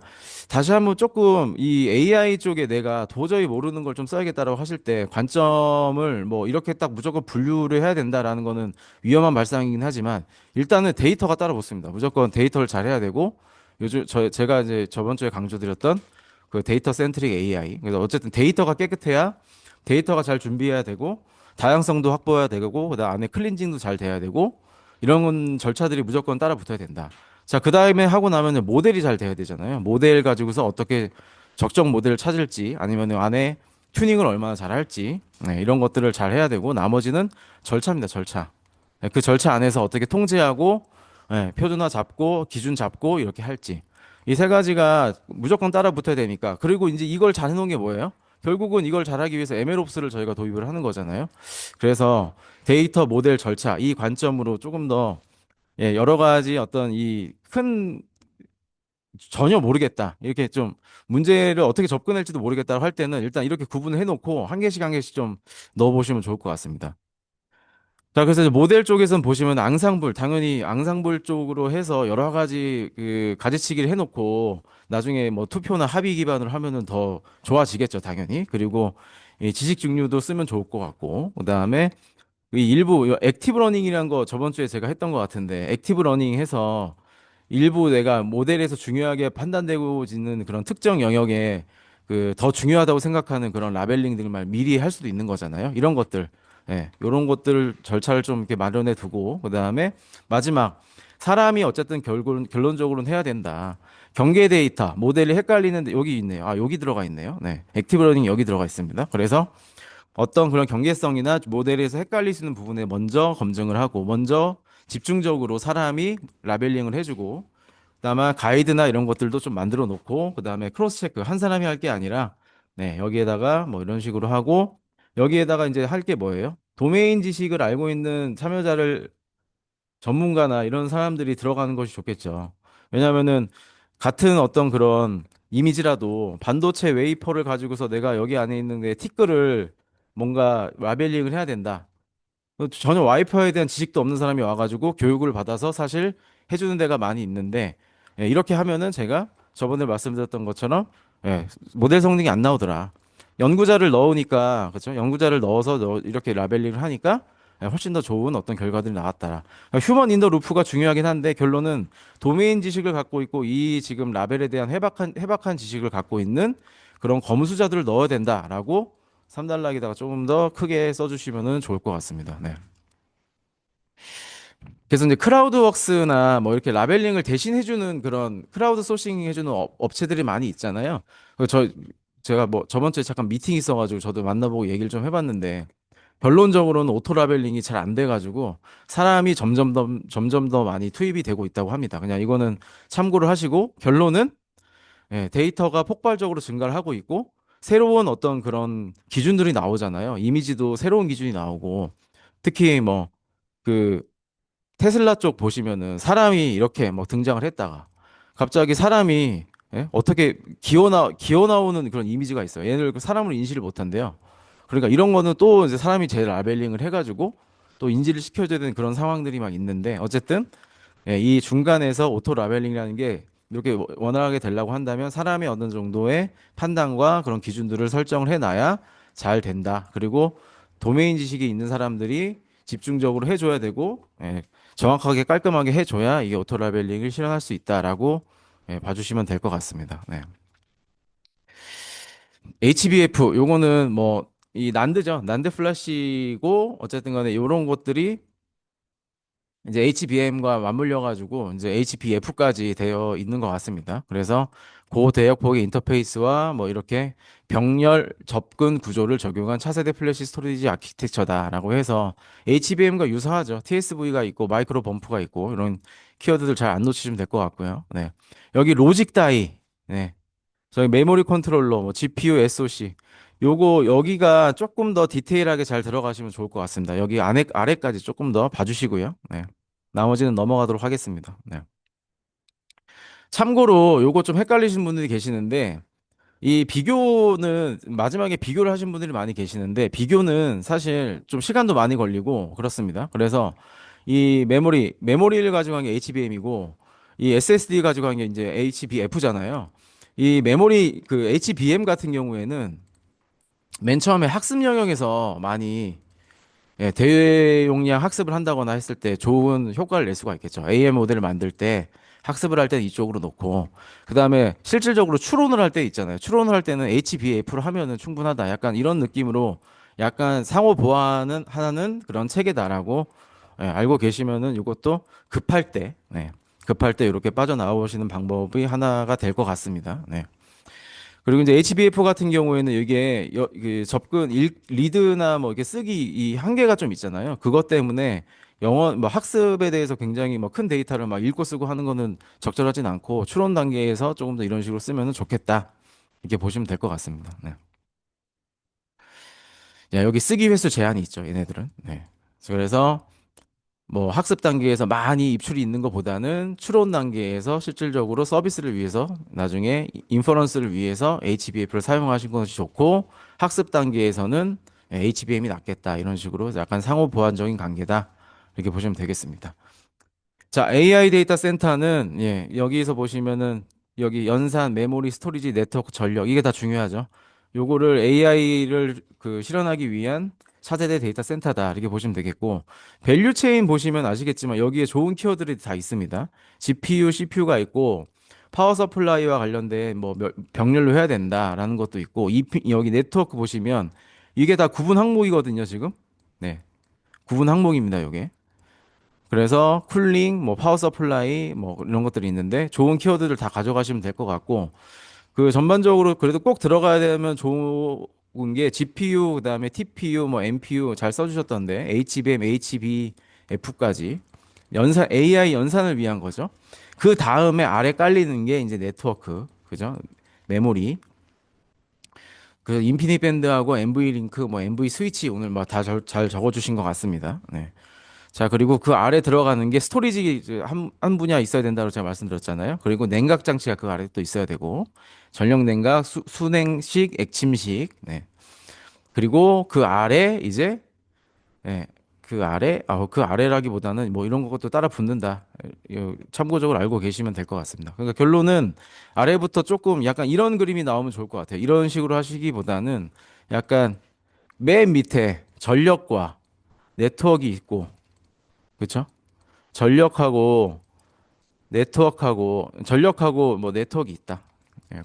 다시 한번 조금 이 AI 쪽에 내가 도저히 모르는 걸 좀 써야겠다라고 하실 때 관점을 뭐 이렇게 딱 무조건 분류를 해야 된다라는 거는 위험한 발상이긴 하지만 일단은 데이터가 따라 붙습니다. 무조건 데이터를 잘 해야 되고 요즘 제가 이제 저번 주에 강조드렸던 그 데이터 센트릭 AI. 그래서 어쨌든 데이터가 깨끗해야 데이터가 잘 준비해야 되고 다양성도 확보해야 되고 그다음 안에 클린징도 잘 돼야 되고 이런 절차들이 무조건 따라 붙어야 된다. 자, 그다음에 하고 나면 모델이 잘 돼야 되잖아요. 모델 가지고서 어떻게 적정 모델을 찾을지 아니면 안에 튜닝을 얼마나 잘 할지 네, 이런 것들을 잘 해야 되고 나머지는 절차입니다. 절차. 네, 그 절차 안에서 어떻게 통제하고 네, 표준화 잡고 기준 잡고 이렇게 할지. 이 세 가지가 무조건 따라 붙어야 되니까. 그리고 이제 이걸 잘 해놓은 게 뭐예요? 결국은 이걸 잘하기 위해서 MLOps를 저희가 도입을 하는 거잖아요. 그래서 데이터 모델 절차 이 관점으로 조금 더 예, 여러 가지 어떤 이 큰 전혀 모르겠다. 이렇게 좀 문제를 어떻게 접근할지도 모르겠다 할 때는 일단 이렇게 구분을 해놓고 한 개씩 좀 넣어보시면 좋을 것 같습니다. 자, 그래서 이제 모델 쪽에서는 보시면 앙상블, 당연히 앙상블 쪽으로 해서 여러 가지 그 가지치기를 해놓고 나중에 뭐 투표나 합의 기반으로 하면은 더 좋아지겠죠, 당연히. 그리고 이 지식 중류도 쓰면 좋을 것 같고, 그 다음에 이 일부 액티브 러닝이라는 거 저번 주에 제가 했던 것 같은데, 액티브 러닝 해서 일부 내가 모델에서 중요하게 판단되고 있는 그런 특정 영역에 그 더 중요하다고 생각하는 그런 라벨링들만 미리 할 수도 있는 거잖아요. 이런 것들, 예, 이런 것들 절차를 좀 이렇게 마련해 두고 그다음에 마지막 사람이 어쨌든 결론적으로는 해야 된다. 경계 데이터, 모델이 헷갈리는데 여기 있네요. 아, 여기 들어가 있네요. 네. 액티브 러닝 여기 들어가 있습니다. 그래서 어떤 그런 경계성이나 모델에서 헷갈릴 수 있는 부분에 먼저 검증을 하고 먼저 집중적으로 사람이 라벨링을 해주고 그다음에 가이드나 이런 것들도 좀 만들어 놓고 그다음에 크로스 체크 한 사람이 할 게 아니라 네, 여기에다가 뭐 이런 식으로 하고 여기에다가 이제 할 게 뭐예요? 도메인 지식을 알고 있는 참여자를 전문가나 이런 사람들이 들어가는 것이 좋겠죠. 왜냐하면은 같은 어떤 그런 이미지라도 반도체 웨이퍼를 가지고서 내가 여기 안에 있는 내 티끌을 뭔가 라벨링을 해야 된다. 전혀 와이파이에 대한 지식도 없는 사람이 와가지고 교육을 받아서 사실 해주는 데가 많이 있는데 예, 이렇게 하면은 제가 저번에 말씀드렸던 것처럼 예, 모델 성능이 안 나오더라. 연구자를 넣으니까 그렇죠? 연구자를 넣어서 이렇게 라벨링을 하니까 예, 훨씬 더 좋은 어떤 결과들이 나왔더라. 그러니까 휴먼 인더 루프가 중요하긴 한데 결론은 도메인 지식을 갖고 있고 이 지금 라벨에 대한 해박한 지식을 갖고 있는 그런 검수자들을 넣어야 된다라고 3단락에다가 조금 더 크게 써주시면은 좋을 것 같습니다. 네. 그래서 이제 크라우드웍스나 뭐 이렇게 라벨링을 대신 해주는 그런 크라우드 소싱 해주는 업체들이 많이 있잖아요. 제가 뭐 저번 주에 잠깐 미팅 있어가지고 저도 만나보고 얘기를 좀 해봤는데 결론적으로는 오토 라벨링이 잘 안 돼가지고 사람이 점점 더 많이 투입이 되고 있다고 합니다. 그냥 이거는 참고를 하시고 결론은 예, 데이터가 폭발적으로 증가를 하고 있고 새로운 어떤 그런 기준들이 나오잖아요. 이미지도 새로운 기준이 나오고 특히 뭐 그 테슬라 쪽 보시면은 사람이 이렇게 뭐 등장을 했다가 갑자기 사람이 예? 어떻게 기어 나오는 그런 이미지가 있어요. 얘를 그 사람으로 인지를 못한대요. 그러니까 이런 거는 또 이제 사람이 제 라벨링을 해가지고 또 인지를 시켜줘야 되는 그런 상황들이 막 있는데 어쨌든 예, 이 중간에서 오토 라벨링이라는 게 이렇게 원활하게 되려고 한다면 사람의 어느 정도의 판단과 그런 기준들을 설정을 해놔야 잘 된다. 그리고 도메인 지식이 있는 사람들이 집중적으로 해줘야 되고 예, 정확하게 깔끔하게 해줘야 이게 오토 라벨링을 실현할 수 있다라고 예, 봐주시면 될 것 같습니다. 네. HBF 요거는 뭐 이 난드죠. 난드 플래시고 어쨌든 간에 요런 것들이 이제 HBM과 맞물려 가지고 이제 HBF까지 되어 있는 것 같습니다. 그래서 고대역폭의 인터페이스와 뭐 이렇게 병렬 접근 구조를 적용한 차세대 플래시 스토리지 아키텍처다라고 해서 HBM과 유사하죠. TSV가 있고 마이크로 범프가 있고 이런 키워드들 잘 안 놓치시면 될 것 같고요. 네. 여기 로직 다이. 네. 저희 메모리 컨트롤러, 뭐 GPU, SoC. 요거 여기가 조금 더 디테일하게 잘 들어가시면 좋을 것 같습니다. 여기 아래까지 조금 더 봐주시고요. 네. 나머지는 넘어가도록 하겠습니다. 네. 참고로 요거 좀 헷갈리신 분들이 계시는데 이 비교는 마지막에 비교를 하신 분들이 많이 계시는데 비교는 사실 좀 시간도 많이 걸리고 그렇습니다. 그래서 이 메모리를 가지고 한 게 HBM이고 이 SSD 가지고 한 게 이제 HBF잖아요. 이 메모리 그 HBM 같은 경우에는 맨 처음에 학습 영역에서 많이 대용량 학습을 한다거나 했을 때 좋은 효과를 낼 수가 있겠죠. AM 모델을 만들 때 학습을 할 때는 이쪽으로 놓고 그다음에 실질적으로 추론을 할 때 있잖아요. 추론을 할 때는 HBAF로 하면은 충분하다. 약간 이런 느낌으로 약간 상호 보완은 하는 그런 체계다라고 알고 계시면은 이것도 급할 때 급할 때 이렇게 빠져나오시는 방법이 하나가 될 것 같습니다. 네. 그리고 이제 HBF 같은 경우에는 이게 그 리드나 뭐 이렇게 쓰기 이 한계가 좀 있잖아요. 그것 때문에 영어 뭐 학습에 대해서 굉장히 뭐 큰 데이터를 막 읽고 쓰고 하는 거는 적절하진 않고 추론 단계에서 조금 더 이런 식으로 쓰면은 좋겠다. 이렇게 보시면 될 것 같습니다. 네. 야, 여기 쓰기 횟수 제한이 있죠. 얘네들은. 네. 그래서 뭐 학습 단계에서 많이 입출이 있는 것보다는 추론 단계에서 실질적으로 서비스를 위해서 나중에 인퍼런스를 위해서 HBF를 사용하신 것이 좋고 학습 단계에서는 HBM이 낫겠다 이런 식으로 약간 상호 보완적인 관계다 이렇게 보시면 되겠습니다. 자, AI 데이터 센터는 여기서 보시면은 여기 연산, 메모리, 스토리지, 네트워크, 전력 이게 다 중요하죠. 요거를 AI를 그 실현하기 위한 차세대 데이터 센터다 이렇게 보시면 되겠고 밸류 체인 보시면 아시겠지만 여기에 좋은 키워드들이 다 있습니다. GPU, CPU가 있고 파워 서플라이와 관련된 뭐 병렬로 해야 된다라는 것도 있고 여기 네트워크 보시면 이게 다 구분 항목이거든요, 지금. 네. 구분 항목입니다, 요게. 그래서 쿨링, 뭐 파워 서플라이, 뭐 이런 것들이 있는데 좋은 키워드들 다 가져가시면 될 것 같고 그 전반적으로 그래도 꼭 들어가야 되면 좋은 게 GPU 그다음에 TPU, 뭐 NPU 잘 써주셨던데 HBM, HBF까지 연산 AI 연산을 위한 거죠. 그 다음에 아래 깔리는 게 이제 네트워크, 그죠? 메모리. 그 인피니트 밴드하고 NV 링크, 뭐 NV 스위치 오늘 뭐 다 잘 적어주신 것 같습니다. 네. 자, 그리고 그 아래 들어가는 게 스토리지 이제 한 분야 있어야 된다고 제가 말씀드렸잖아요. 그리고 냉각 장치가 그 아래 또 있어야 되고, 전력 냉각, 수냉식, 액침식, 네. 그리고 그 아래 이제, 예, 그 아래라기보다는 뭐 이런 것도 따라 붙는다. 참고적으로 알고 계시면 될 것 같습니다. 그러니까 결론은 아래부터 조금 약간 이런 그림이 나오면 좋을 것 같아요. 이런 식으로 하시기보다는 약간 맨 밑에 전력과 네트워크가 있고, 그렇죠? 전력하고 전력하고 뭐 네트워크 있다.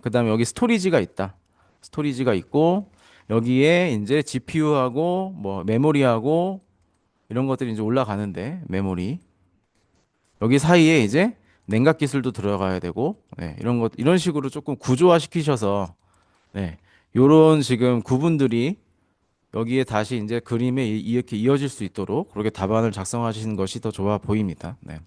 그다음에 여기 스토리지가 있다. 스토리지가 있고 여기에 이제 GPU하고 뭐 메모리하고 이런 것들이 이제 올라가는데 메모리 여기 사이에 이제 냉각 기술도 들어가야 되고 이런 식으로 조금 구조화 시키셔서 요런 지금 구분들이 여기에 다시 이제 그림에 이렇게 이어질 수 있도록 그렇게 답안을 작성하시는 것이 더 좋아 보입니다. 네.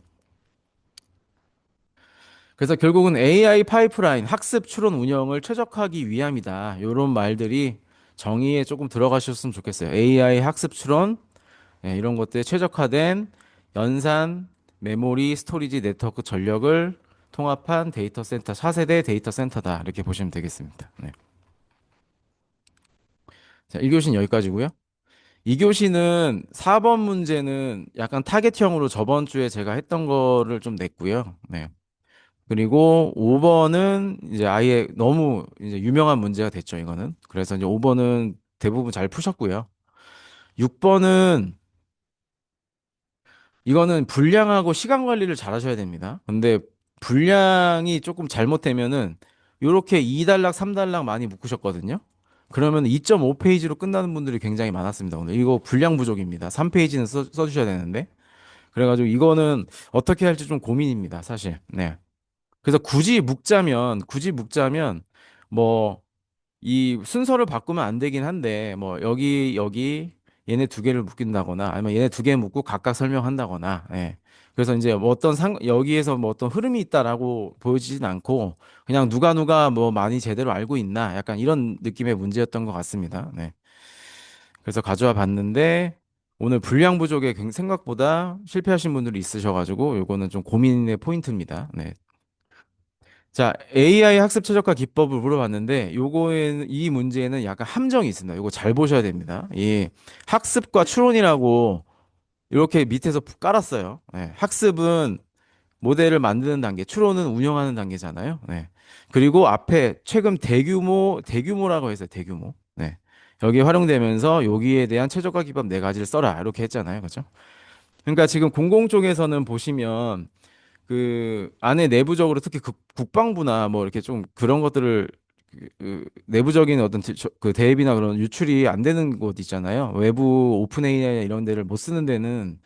그래서 결국은 AI 파이프라인, 학습 추론 운영을 최적화하기 위함이다. 이런 말들이 정의에 조금 들어가셨으면 좋겠어요. AI 학습 추론, 이런 것들에 최적화된 연산, 메모리, 스토리지, 네트워크 전력을 통합한 데이터 센터, 차세대 데이터 센터다. 이렇게 보시면 되겠습니다. 네. 자, 1교시는 여기까지고요. 2교시는 4번 문제는 약간 타겟형으로 저번 주에 제가 했던 거를 좀 냈고요. 네. 그리고 5번은 이제 아예 너무 이제 유명한 문제가 됐죠, 이거는. 그래서 이제 5번은 대부분 잘 푸셨고요. 6번은 이거는 분량하고 시간 관리를 잘 하셔야 됩니다. 근데 분량이 조금 잘못되면은 요렇게 2단락, 3단락 많이 묶으셨거든요. 그러면 2.5페이지로 끝나는 분들이 굉장히 많았습니다, 오늘. 이거 분량 부족입니다. 3페이지는 써주셔야 되는데. 그래가지고 이거는 어떻게 할지 좀 고민입니다, 사실. 네. 그래서 굳이 묵자면, 뭐, 이 순서를 바꾸면 안 되긴 한데, 뭐, 여기, 얘네 두 개를 묶인다거나, 아니면 얘네 두 개 묶고 각각 설명한다거나, 예. 그래서 이제 뭐 여기에서 뭐 어떤 흐름이 있다라고 보여지진 않고, 그냥 누가 뭐 많이 제대로 알고 있나, 약간 이런 느낌의 문제였던 것 같습니다. 네. 그래서 가져와 봤는데, 오늘 분량 부족에 생각보다 실패하신 분들이 있으셔가지고, 요거는 좀 고민의 포인트입니다. 네. 자, AI 학습 최적화 기법을 물어봤는데, 이 문제에는 약간 함정이 있습니다. 요거 잘 보셔야 됩니다. 이 학습과 추론이라고 이렇게 밑에서 깔았어요. 네, 학습은 모델을 만드는 단계, 추론은 운영하는 단계잖아요. 네. 그리고 앞에 최근 대규모라고 해서 대규모. 네. 여기 활용되면서 여기에 대한 최적화 기법 네 가지를 써라. 이렇게 했잖아요. 그죠? 그러니까 지금 공공 쪽에서는 보시면 그 안에 내부적으로 특히 국방부나 뭐 이렇게 좀 그런 것들을 내부적인 어떤 그 대입이나 그런 유출이 안 되는 곳 있잖아요. 외부 오픈 AI 이런 데를 못 쓰는 데는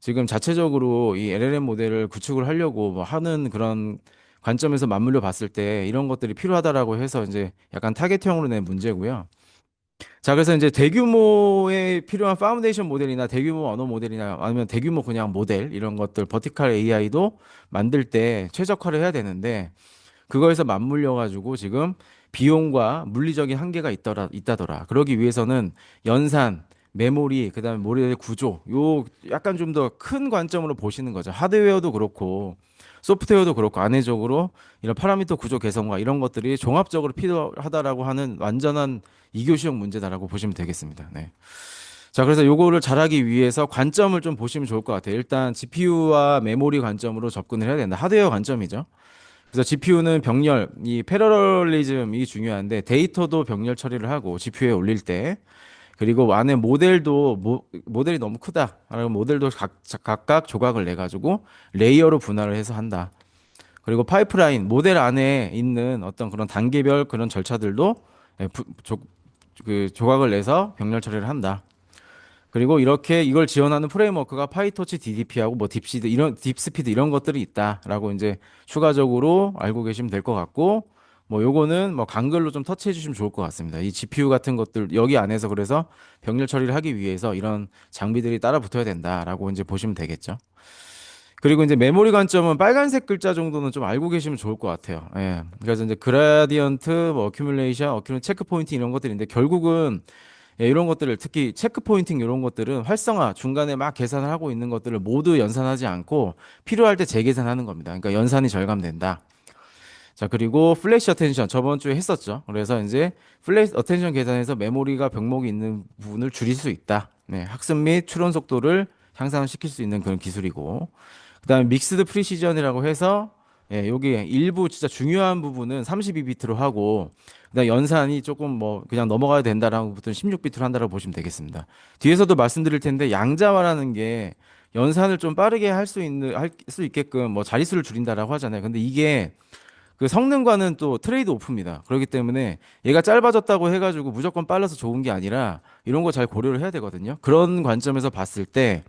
지금 자체적으로 이 LLM 모델을 구축을 하려고 뭐 하는 그런 관점에서 맞물려 봤을 때 이런 것들이 필요하다라고 해서 이제 약간 타겟형으로 낸 문제고요. 자, 그래서 이제 대규모에 필요한 파운데이션 모델이나 대규모 언어 모델이나 아니면 대규모 그냥 모델 이런 것들 버티컬 AI도 만들 때 최적화를 해야 되는데 그거에서 맞물려 가지고 지금 비용과 물리적인 한계가 있다더라. 그러기 위해서는 연산, 메모리, 그다음에 모델의 구조, 요 약간 좀 더 큰 관점으로 보시는 거죠. 하드웨어도 그렇고 소프트웨어도 그렇고 안에적으로 이런 파라미터 구조 개선과 이런 것들이 종합적으로 필요하다라고 하는 완전한 이교시형 문제다라고 보시면 되겠습니다. 네. 자, 그래서 요거를 잘하기 위해서 관점을 좀 보시면 좋을 것 같아요. 일단 GPU와 메모리 관점으로 접근을 해야 된다. 하드웨어 관점이죠. 그래서 GPU는 병렬, 이 패러럴리즘이 중요한데 데이터도 병렬 처리를 하고 GPU에 올릴 때 그리고 안에 모델이 너무 크다. 그러면 모델도 각각 조각을 내 가지고 레이어로 분할을 해서 한다. 그리고 파이프라인 모델 안에 있는 어떤 그런 단계별 그런 절차들도 예, 그 조각을 내서 병렬 처리를 한다. 그리고 이렇게 이걸 지원하는 프레임워크가 파이토치 DDP하고 뭐 딥스피드 이런 것들이 있다라고 이제 추가적으로 알고 계시면 될 것 같고 뭐 요거는 뭐 간글로 좀 터치해 주시면 좋을 것 같습니다. 이 GPU 같은 것들 여기 안에서 그래서 병렬 처리를 하기 위해서 이런 장비들이 따라 붙어야 된다라고 이제 보시면 되겠죠. 그리고 이제 메모리 관점은 빨간색 글자 정도는 좀 알고 계시면 좋을 것 같아요. 예. 그래서 이제 그라디언트, 뭐 어큐뮬레이션, 체크 포인트 이런 것들인데 결국은 예, 이런 것들을 특히 체크 포인팅 이런 것들은 활성화 중간에 막 계산을 하고 있는 것들을 모두 연산하지 않고 필요할 때 재계산하는 겁니다. 그러니까 연산이 절감된다. 자, 그리고 플래시 어텐션 저번 주에 했었죠. 그래서 이제 플래시 어텐션 계산에서 메모리가 병목이 있는 부분을 줄일 수 있다. 네, 학습 및 추론 속도를 향상시킬 수 있는 그런 기술이고. 그다음에 믹스드 프리시전이라고 해서 예, 여기 일부 진짜 중요한 부분은 32비트로 하고 그다음 연산이 조금 뭐 그냥 넘어가야 된다라는 부분은 16비트로 한다고 보시면 되겠습니다. 뒤에서도 말씀드릴 텐데 양자화라는 게 연산을 좀 빠르게 할 수 있게끔 뭐 자릿수를 줄인다라고 하잖아요. 근데 이게 그 성능과는 또 트레이드 오프입니다. 그렇기 때문에 얘가 짧아졌다고 해가지고 무조건 빨라서 좋은 게 아니라 이런 거 잘 고려를 해야 되거든요. 그런 관점에서 봤을 때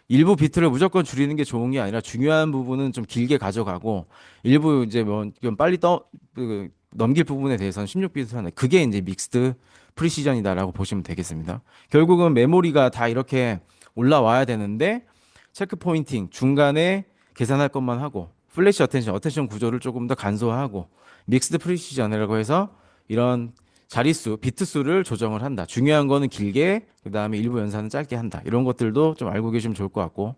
일부 비트를 무조건 줄이는 게 좋은 게 아니라 중요한 부분은 좀 길게 가져가고 일부 이제 뭐 좀 빨리 넘길 부분에 대해서는 16비트 하나. 그게 이제 믹스드 프리시전이다라고 보시면 되겠습니다. 결국은 메모리가 다 이렇게 올라와야 되는데 체크 포인팅 중간에 계산할 것만 하고 플래시 어텐션 구조를 조금 더 간소화하고 믹스드 프리시전이라고 해서 이런 자릿수, 비트 수를 조정을 한다. 중요한 거는 길게, 그 다음에 일부 연산은 짧게 한다. 이런 것들도 좀 알고 계시면 좋을 것 같고.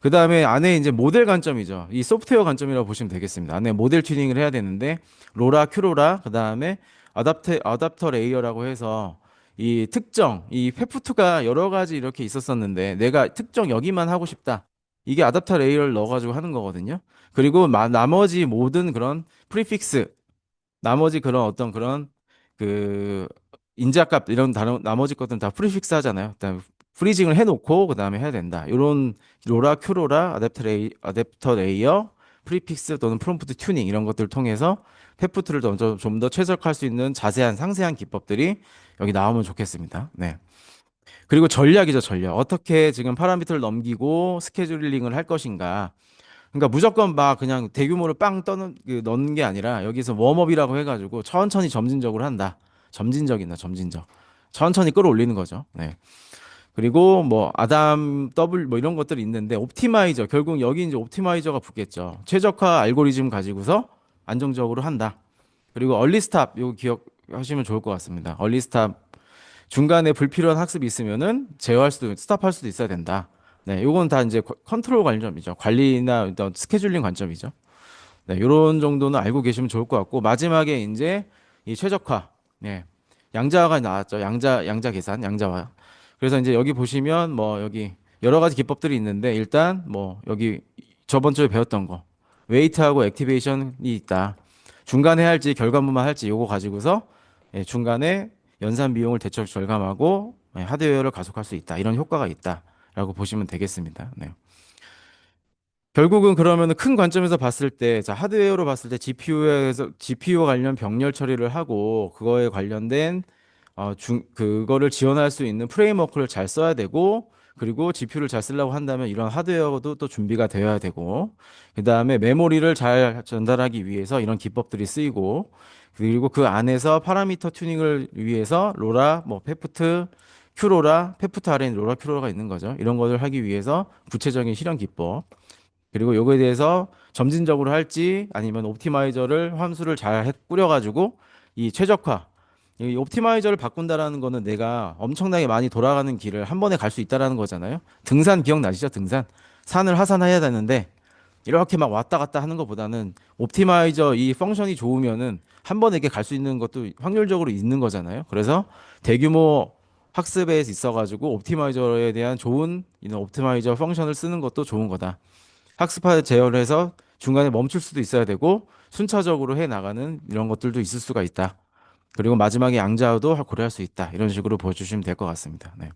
그 다음에 안에 이제 모델 관점이죠. 이 소프트웨어 관점이라고 보시면 되겠습니다. 안에 모델 튜닝을 해야 되는데, 큐로라, 그 다음에 어답터 레이어라고 해서 이 페프트가 여러 가지 이렇게 있었었는데, 내가 특정 여기만 하고 싶다. 이게 어답터 레이어를 넣어가지고 하는 거거든요. 그리고 나머지 모든 그런 프리픽스, 나머지 그런 어떤 그런 그 인자값 이런 나머지 것들은 다 프리픽스 하잖아요. 그다음에 프리징을 해놓고 그다음에 해야 된다. 이런 큐로라, 어댑터 레이어, 프리픽스 또는 프롬프트 튜닝 이런 것들을 통해서 페프트를 좀 더 최적화할 수 있는 자세한 상세한 기법들이 여기 나오면 좋겠습니다. 네. 그리고 전략이죠, 전략. 어떻게 지금 파라미터를 넘기고 스케줄링을 할 것인가. 그러니까 무조건 막 그냥 대규모로 빵 떠는 넣는 게 아니라 여기서 웜업이라고 해가지고 천천히 점진적으로 한다. 점진적이다, 점진적. 천천히 끌어올리는 거죠. 네. 그리고 뭐 아담 더블 뭐 이런 것들이 있는데 옵티마이저 결국 여기 이제 옵티마이저가 붙겠죠. 최적화 알고리즘 가지고서 안정적으로 한다. 그리고 얼리 스탑 요거 기억하시면 좋을 것 같습니다. 얼리 스탑 중간에 불필요한 학습이 있으면은 제어할 수도 스탑할 수도 있어야 된다. 네, 요건 다 이제 컨트롤 관점이죠. 관리나 어떤 스케줄링 관점이죠. 네, 요런 정도는 알고 계시면 좋을 것 같고 마지막에 이제 이 최적화. 네. 양자화가 나왔죠. 양자 계산, 양자화. 그래서 이제 여기 보시면 뭐 여기 여러 가지 기법들이 있는데 일단 뭐 여기 저번 주에 배웠던 거 웨이트하고 액티베이션이 있다. 중간에 할지 결과물만 할지 요거 가지고서 예, 중간에 연산 비용을 대폭 절감하고 예, 하드웨어를 가속할 수 있다. 이런 효과가 있다라고 보시면 되겠습니다. 네. 결국은 그러면 큰 관점에서 봤을 때, 자, 하드웨어로 봤을 때 GPU와 관련 병렬 처리를 하고, 그거에 관련된, 그거를 지원할 수 있는 프레임워크를 잘 써야 되고, 그리고 GPU를 잘 쓰려고 한다면 이런 하드웨어도 또 준비가 되어야 되고, 그 다음에 메모리를 잘 전달하기 위해서 이런 기법들이 쓰이고, 그리고 그 안에서 파라미터 튜닝을 위해서 로라, 뭐, 페프트, 큐로라, 페프트 아래에 로라, 큐로라가 있는 거죠. 이런 것을 하기 위해서 구체적인 실현 기법, 그리고 요거에 대해서 점진적으로 할지 아니면 옵티마이저를 함수를 잘 꾸려가지고 이 최적화 이 옵티마이저를 바꾼다라는 거는 내가 엄청나게 많이 돌아가는 길을 한 번에 갈 수 있다라는 거잖아요. 등산 기억나시죠? 등산. 산을 하산해야 되는데 이렇게 막 왔다 갔다 하는 것보다는 옵티마이저 이 펑션이 좋으면은 한 번에 이렇게 갈 수 있는 것도 확률적으로 있는 거잖아요. 그래서 대규모 학습에 있어가지고 옵티마이저에 대한 좋은 이런 옵티마이저 펑션을 쓰는 것도 좋은 거다. 학습할 제어를 해서 중간에 멈출 수도 있어야 되고 순차적으로 해 나가는 이런 것들도 있을 수가 있다. 그리고 마지막에 양자도 고려할 수 있다. 이런 식으로 보여주시면 될 것 같습니다. 네.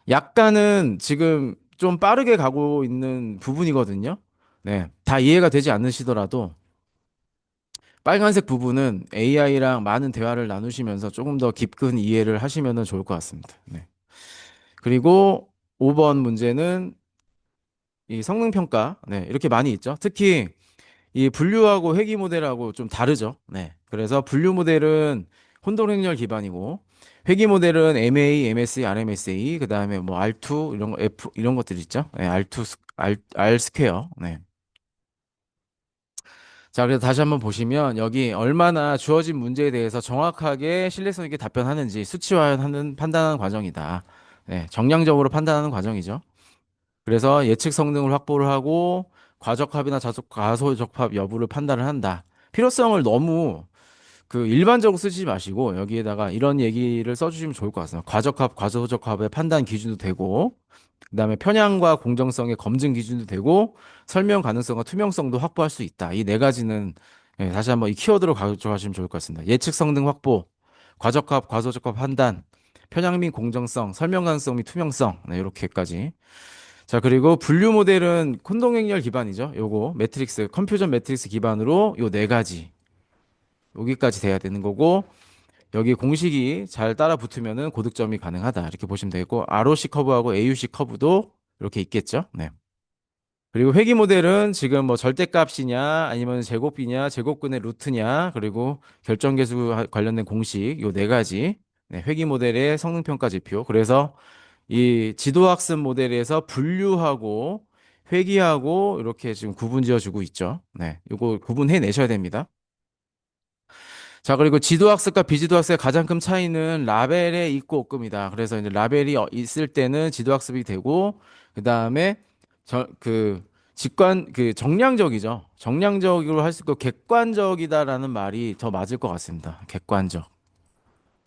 약간은 지금 좀 빠르게 가고 있는 부분이거든요. 네. 다 이해가 되지 않으시더라도 빨간색 부분은 AI랑 많은 대화를 나누시면서 조금 더 깊은 이해를 하시면 좋을 것 같습니다. 네. 그리고 5번 문제는 이 성능 평가. 네. 이렇게 많이 있죠. 특히 이 분류하고 회귀 모델하고 좀 다르죠. 네. 그래서 분류 모델은 혼동 행렬 기반이고 회귀 모델은 MA, MSE, RMSA, 그다음에 뭐 R2 이런 거 F 이런 것들 있죠. 네, R2 R 스퀘어. 네. 자, 그래서 다시 한번 보시면 여기 얼마나 주어진 문제에 대해서 정확하게 신뢰성 있게 답변하는지 수치화하는 판단하는 과정이다. 네, 정량적으로 판단하는 과정이죠. 그래서 예측 성능을 확보를 하고 과적합이나 과소적합 여부를 판단을 한다. 필요성을 너무 그 일반적으로 쓰지 마시고 여기에다가 이런 얘기를 써주시면 좋을 것 같습니다. 과적합, 과소적합의 판단 기준도 되고 그다음에 편향과 공정성의 검증 기준도 되고 설명 가능성과 투명성도 확보할 수 있다. 이 네 가지는 예, 다시 한번 이 키워드로 가져가시면 좋을 것 같습니다. 예측 성능 확보, 과적합, 과소적합 판단, 편향 및 공정성, 설명 가능성 및 투명성. 네, 이렇게까지. 자, 그리고 분류 모델은 콘동행렬 기반이죠. 요거 매트릭스, 컴퓨전 매트릭스 기반으로 요 네 가지. 여기까지 돼야 되는 거고 여기 공식이 잘 따라 붙으면은 고득점이 가능하다. 이렇게 보시면 되겠고 ROC 커브하고 AUC 커브도 이렇게 있겠죠. 네. 그리고 회귀 모델은 지금 뭐 절대값이냐 아니면 제곱이냐 제곱근의 루트냐 그리고 결정계수 관련된 공식 요 네 가지 네, 회귀 모델의 성능 평가 지표. 그래서 이 지도학습 모델에서 분류하고 회귀하고 이렇게 지금 구분 지어주고 있죠. 네, 요거 구분해 내셔야 됩니다. 자, 그리고 지도학습과 비지도학습의 가장 큰 차이는 라벨에 있고 없음이다. 그래서 이제 라벨이 있을 때는 지도학습이 되고, 그 다음에 정량적이죠. 정량적으로 할 수 있고 객관적이다라는 말이 더 맞을 것 같습니다. 객관적.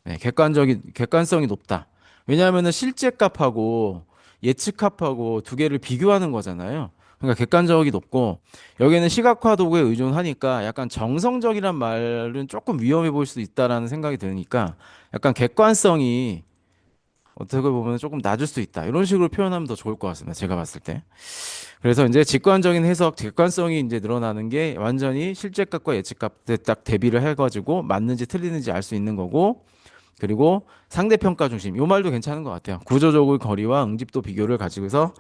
네, 객관성이 높다. 왜냐하면은 실제 값하고 예측 값하고 두 개를 비교하는 거잖아요. 그러니까 객관적이 높고 여기는 시각화 도구에 의존하니까 약간 정성적이란 말은 조금 위험해 보일 수 있다라는 생각이 드니까 약간 객관성이 어떻게 보면 조금 낮을 수 있다. 이런 식으로 표현하면 더 좋을 것 같습니다. 제가 봤을 때. 그래서 이제 직관적인 해석, 객관성이 이제 늘어나는 게 완전히 실제 값과 예측 값에 딱 대비를 해가지고 맞는지 틀리는지 알 수 있는 거고 그리고 상대평가 중심. 요 말도 괜찮은 것 같아요. 구조적인 거리와 응집도 비교를 가지고서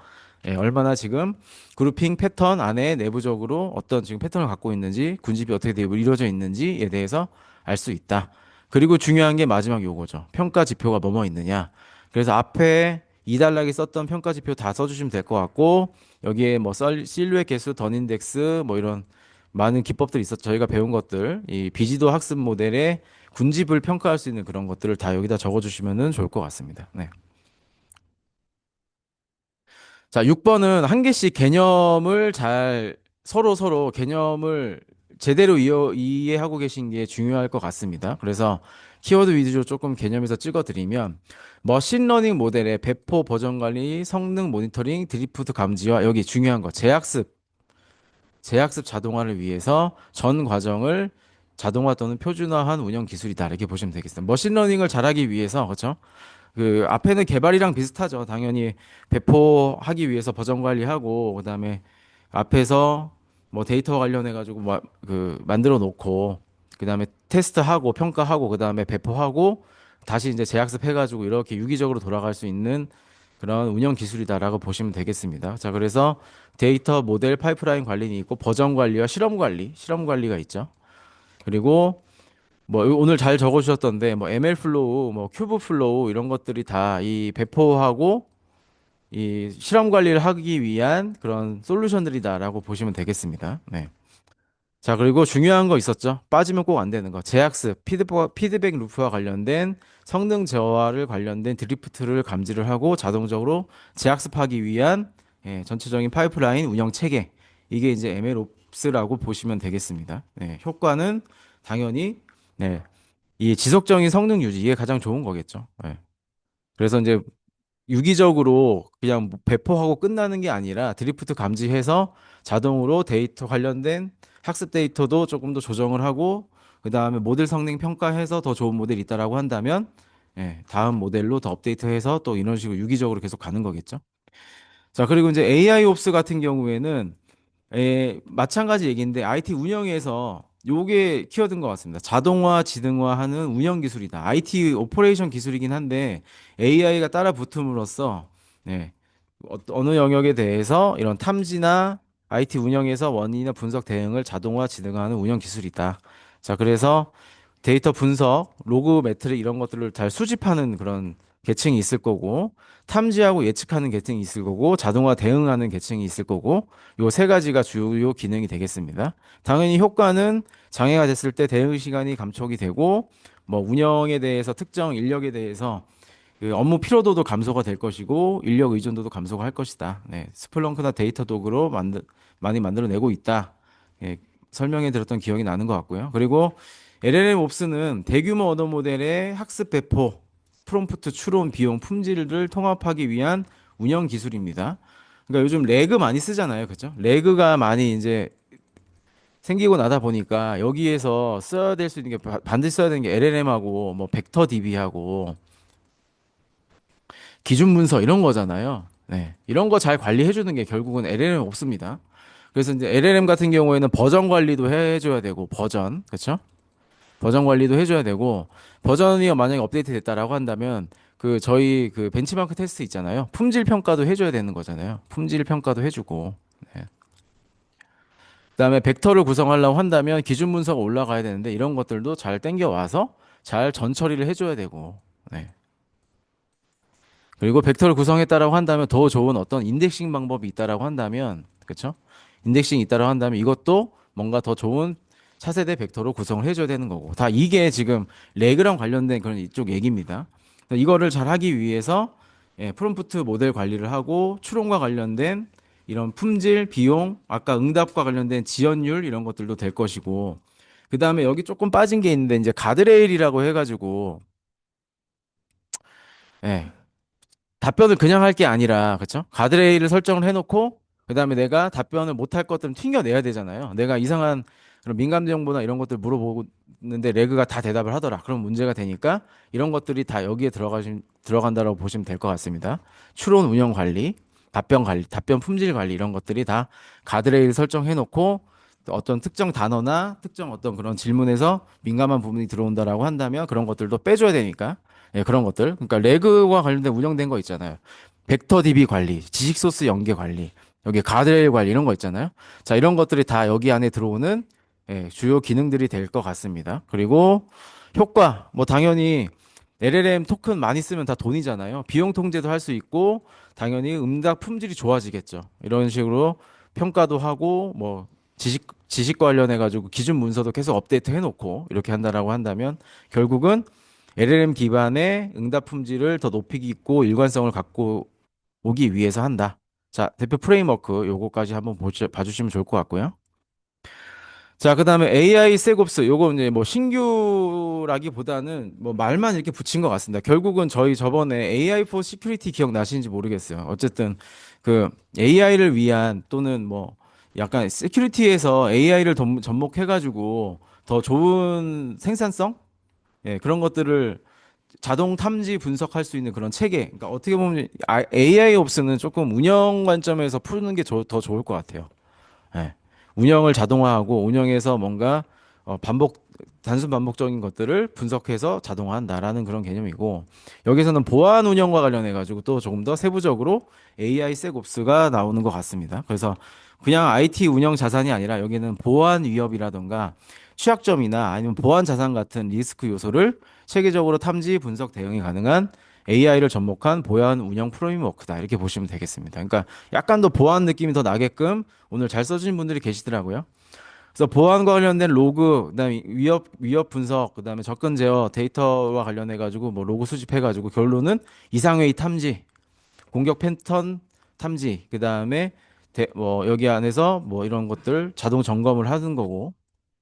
얼마나 지금 그룹핑 패턴 안에 내부적으로 어떤 지금 패턴을 갖고 있는지, 군집이 어떻게 이루어져 있는지에 대해서 알 수 있다. 그리고 중요한 게 마지막 요거죠. 평가 지표가 뭐뭐 있느냐. 그래서 앞에 2단락에 썼던 평가 지표 다 써주시면 될 것 같고, 여기에 뭐 실루엣 개수, 던 인덱스, 뭐 이런 많은 기법들이 있었죠. 저희가 배운 것들, 이 비지도 학습 모델의 군집을 평가할 수 있는 그런 것들을 다 여기다 적어주시면 좋을 것 같습니다. 네. 자, 6번은 한 개씩 개념을 잘 서로 개념을 제대로 이해하고 계신 게 중요할 것 같습니다. 그래서 키워드 위주로 조금 개념에서 찍어드리면 머신러닝 모델의 배포 버전 관리, 성능 모니터링, 드리프트 감지와 여기 중요한 거 재학습 자동화를 위해서 전 과정을 자동화 또는 표준화한 운영 기술이다. 이렇게 보시면 되겠습니다. 머신러닝을 잘하기 위해서 그렇죠? 그 앞에는 개발이랑 비슷하죠. 당연히 배포하기 위해서 버전 관리하고 그다음에 앞에서 뭐 데이터 관련해 가지고 그 만들어 놓고 그다음에 테스트하고 평가하고 그다음에 배포하고 다시 이제 재학습해 가지고 이렇게 유기적으로 돌아갈 수 있는 그런 운영 기술이다라고 보시면 되겠습니다. 자, 그래서 데이터 모델 파이프라인 관리는 있고 버전 관리와 실험 관리가 있죠. 그리고 뭐 오늘 잘 적어주셨던데 뭐 ML 플로우, 뭐 큐브 플로우 이런 것들이 다 이 배포하고 이 실험 관리를 하기 위한 그런 솔루션들이다라고 보시면 되겠습니다. 네. 자, 그리고 중요한 거 있었죠. 빠지면 꼭 안 되는 거. 재학습, 피드백 루프와 관련된 성능 저하를 관련된 드리프트를 감지를 하고 자동적으로 재학습하기 위한 전체적인 파이프라인 운영 체계. 이게 이제 MLOps라고 보시면 되겠습니다. 네, 효과는 당연히 네, 이 지속적인 성능 유지 이게 가장 좋은 거겠죠. 네. 그래서 이제 유기적으로 그냥 뭐 배포하고 끝나는 게 아니라 드리프트 감지해서 자동으로 데이터 관련된 학습 데이터도 조금 더 조정을 하고 그다음에 모델 성능 평가해서 더 좋은 모델이 있다라고 한다면 다음 모델로 더 업데이트해서 또 이런 식으로 유기적으로 계속 가는 거겠죠. 자, 그리고 이제 AI 옵스 같은 경우에는 마찬가지 얘기인데 IT 운영에서 요게 키워드인 것 같습니다. 자동화, 지능화하는 운영 기술이다. IT 오퍼레이션 기술이긴 한데 AI가 따라 붙음으로써 어느 영역에 대해서 이런 탐지나 IT 운영에서 원인이나 분석 대응을 자동화, 지능화하는 운영 기술이다. 자, 그래서 데이터 분석, 로그 매트릭 이런 것들을 잘 수집하는 그런 계층이 있을 거고, 탐지하고 예측하는 계층이 있을 거고, 자동화 대응하는 계층이 있을 거고, 요 세 가지가 주요 기능이 되겠습니다. 당연히 효과는 장애가 됐을 때 대응 시간이 감촉이 되고, 뭐 운영에 대해서 특정 인력에 대해서 그 업무 피로도도 감소가 될 것이고 인력 의존도도 감소가 할 것이다. 네, 스플렁크나 데이터 도구로 많이 만들어내고 있다. 예, 설명해 드렸던 기억이 나는 것 같고요. 그리고 LLM 옵스는 대규모 언어 모델의 학습 배포, 프롬프트 추론 비용 품질을 통합하기 위한 운영 기술입니다. 그러니까 요즘 레그 많이 쓰잖아요. 그죠? 레그가 많이 이제 생기고 나다 보니까 여기에서 써야 될 수 있는 게 반드시 써야 되는 게 LLM하고 뭐 벡터 DB하고 기준 문서 이런 거잖아요. 네. 이런 거 잘 관리해 주는 게 결국은 LLM 없습니다. 그래서 이제 LLM 같은 경우에는 버전 관리도 해줘야 되고 버전 그렇죠? 버전 관리도 해줘야 되고 버전이 만약에 업데이트 됐다라고 한다면 그 저희 그 벤치마크 테스트 있잖아요. 품질 평가도 해줘야 되는 거잖아요. 품질 평가도 해주고 네. 그다음에 벡터를 구성하려고 한다면 기준 문서가 올라가야 되는데 이런 것들도 잘 땡겨 와서 잘 전처리를 해줘야 되고 네. 그리고 벡터를 구성했다라고 한다면 더 좋은 어떤 인덱싱 방법이 있다라고 한다면, 그렇죠? 인덱싱이 있다라고 한다면 이것도 뭔가 더 좋은 차세대 벡터로 구성을 해줘야 되는 거고. 다 이게 지금 레그랑 관련된 그런 이쪽 얘기입니다. 이거를 잘 하기 위해서 프롬프트 모델 관리를 하고 추론과 관련된 이런 품질, 비용, 아까 응답과 관련된 지연율 이런 것들도 될 것이고. 그 다음에 여기 조금 빠진 게 있는데 이제 가드레일이라고 해가지고, 예, 답변을 그냥 할 게 아니라, 그쵸? 가드레일을 설정을 해놓고, 그 다음에 내가 답변을 못할 것들은 튕겨내야 되잖아요. 내가 이상한 그런 민감도 정보나 이런 것들 물어보는데 레그가 다 대답을 하더라. 그럼 문제가 되니까 이런 것들이 다 여기에 들어간다고 보시면 될 것 같습니다. 추론 운영 관리, 답변 관리, 답변 품질 관리 이런 것들이 다 가드레일 설정해놓고 어떤 특정 단어나 특정 어떤 그런 질문에서 민감한 부분이 들어온다라고 한다면 그런 것들도 빼줘야 되니까 예, 그런 것들. 그러니까 레그와 관련된 운영된 거 있잖아요. 벡터 DB 관리, 지식 소스 연계 관리, 여기 가드레일 관리 이런 거 있잖아요. 자, 이런 것들이 다 여기 안에 들어오는 예, 주요 기능들이 될 것 같습니다. 그리고 효과, 뭐 당연히 LLM 토큰 많이 쓰면 다 돈이잖아요. 비용 통제도 할 수 있고 당연히 응답 품질이 좋아지겠죠. 이런 식으로 평가도 하고 뭐 지식 관련해 가지고 기준 문서도 계속 업데이트 해놓고 이렇게 한다라고 한다면 결국은 LLM 기반의 응답 품질을 더 높이기 있고 일관성을 갖고 오기 위해서 한다. 자, 대표 프레임워크 요거까지 한번 봐주시면 좋을 것 같고요. 자, 그다음에 AI 셋옵스 요거 이제 뭐 신규라기보다는 뭐 말만 이렇게 붙인 것 같습니다. 결국은 저희 저번에 AI for Security 기억나시는지 모르겠어요. 어쨌든 그 AI를 위한 또는 뭐 약간 시큐리티에서 AI를 접목해가지고 더 좋은 생산성 예, 그런 것들을 자동 탐지 분석할 수 있는 그런 체계. 그러니까 어떻게 보면 AI 옵스는 조금 운영 관점에서 푸는 게 더 좋을 것 같아요. 예. 운영을 자동화하고 운영에서 뭔가 단순 반복적인 것들을 분석해서 자동화한다라는 그런 개념이고 여기서는 보안 운영과 관련해 가지고 또 조금 더 세부적으로 AI 셋옵스가 나오는 것 같습니다. 그래서 그냥 IT 운영 자산이 아니라 여기는 보안 위협이라던가 취약점이나 아니면 보안 자산 같은 리스크 요소를 체계적으로 탐지 분석 대응이 가능한 AI를 접목한 보안 운영 프레임워크다 이렇게 보시면 되겠습니다. 그러니까 약간 더 보안 느낌이 더 나게끔 오늘 잘 써주신 분들이 계시더라고요. 그래서 보안과 관련된 로그, 그다음에 위협 분석, 그다음에 접근 제어 데이터와 관련해 가지고 뭐 로그 수집해 가지고 결론은 이상회의 탐지, 공격 패턴 탐지, 그다음에 뭐 여기 안에서 뭐 이런 것들 자동 점검을 하는 거고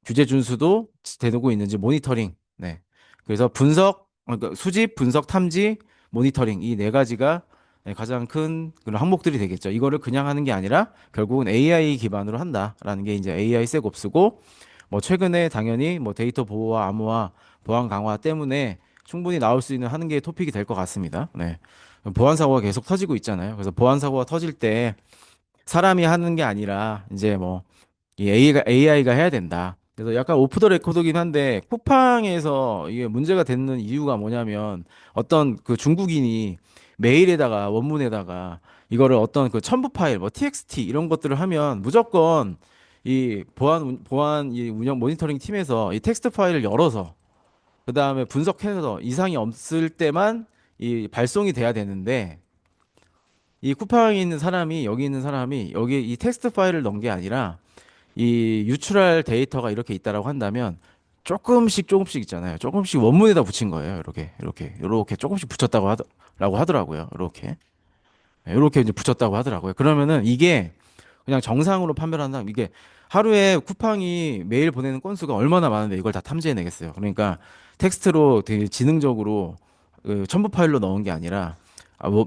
규제 준수도 되고 있는지 모니터링. 네. 그래서 그러니까 수집, 분석, 탐지, 모니터링 이 네 가지가 네, 가장 큰 그런 항목들이 되겠죠. 이거를 그냥 하는 게 아니라 결국은 AI 기반으로 한다라는 게 이제 AI 셋옵스고 뭐 최근에 당연히 뭐 데이터 보호와 암호화, 보안 강화 때문에 충분히 나올 수 있는 하는 게 토픽이 될 것 같습니다. 네. 보안 사고가 계속 터지고 있잖아요. 그래서 보안 사고가 터질 때 사람이 하는 게 아니라 이제 뭐 이 AI가 해야 된다. 그래서 약간 오프 더 레코드긴 한데 쿠팡에서 이게 문제가 되는 이유가 뭐냐면 어떤 그 중국인이 메일에다가 원문에다가 이거를 어떤 그 첨부 파일 뭐 TXT 이런 것들을 하면 무조건 이 보안 이 운영 모니터링 팀에서 이 텍스트 파일을 열어서 그다음에 분석해서 이상이 없을 때만 이 발송이 돼야 되는데 이 쿠팡에 있는 사람이 여기 있는 사람이 여기 이 텍스트 파일을 넣은 게 아니라 이 유출할 데이터가 이렇게 있다라고 한다면 조금씩 있잖아요. 조금씩 원문에다 붙인 거예요. 이렇게 조금씩 라고 하더라고요. 이렇게 이제 붙였다고 하더라고요. 그러면은 이게 그냥 정상으로 판별한다 이게 하루에 쿠팡이 메일 보내는 건수가 얼마나 많은데 이걸 다 탐지해내겠어요. 그러니까 텍스트로 되게 지능적으로 그 첨부 파일로 넣은 게 아니라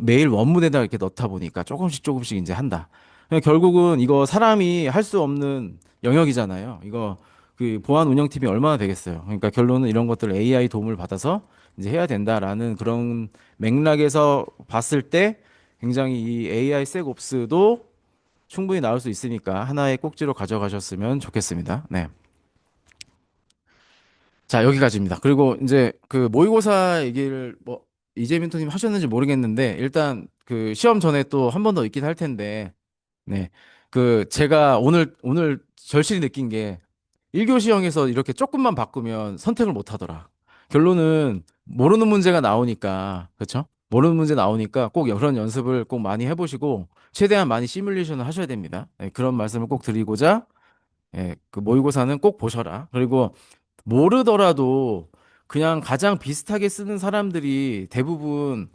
메일 원문에다 이렇게 넣다 보니까 조금씩 이제 한다. 그러니까 결국은 이거 사람이 할 수 없는 영역이잖아요. 이거 그 보안 운영팀이 얼마나 되겠어요. 그러니까 결론은 이런 것들 AI 도움을 받아서 이제 해야 된다라는 그런 맥락에서 봤을 때 굉장히 이 AI 셋옵스도 충분히 나올 수 있으니까 하나의 꼭지로 가져가셨으면 좋겠습니다. 네. 자, 여기까지입니다. 그리고 이제 그 모의고사 얘기를 뭐 이재민 토님 하셨는지 모르겠는데 일단 그 시험 전에 또 한 번 더 있긴 할 텐데 네. 그 제가 오늘 절실히 느낀 게 1교시형에서 이렇게 조금만 바꾸면 선택을 못 하더라. 결론은 모르는 문제가 나오니까, 그렇죠? 모르는 문제 나오니까 꼭 그런 연습을 꼭 많이 해보시고 최대한 많이 시뮬레이션을 하셔야 됩니다. 네, 그런 말씀을 꼭 드리고자 예, 그 모의고사는 꼭 보셔라. 그리고 모르더라도 그냥 가장 비슷하게 쓰는 사람들이 대부분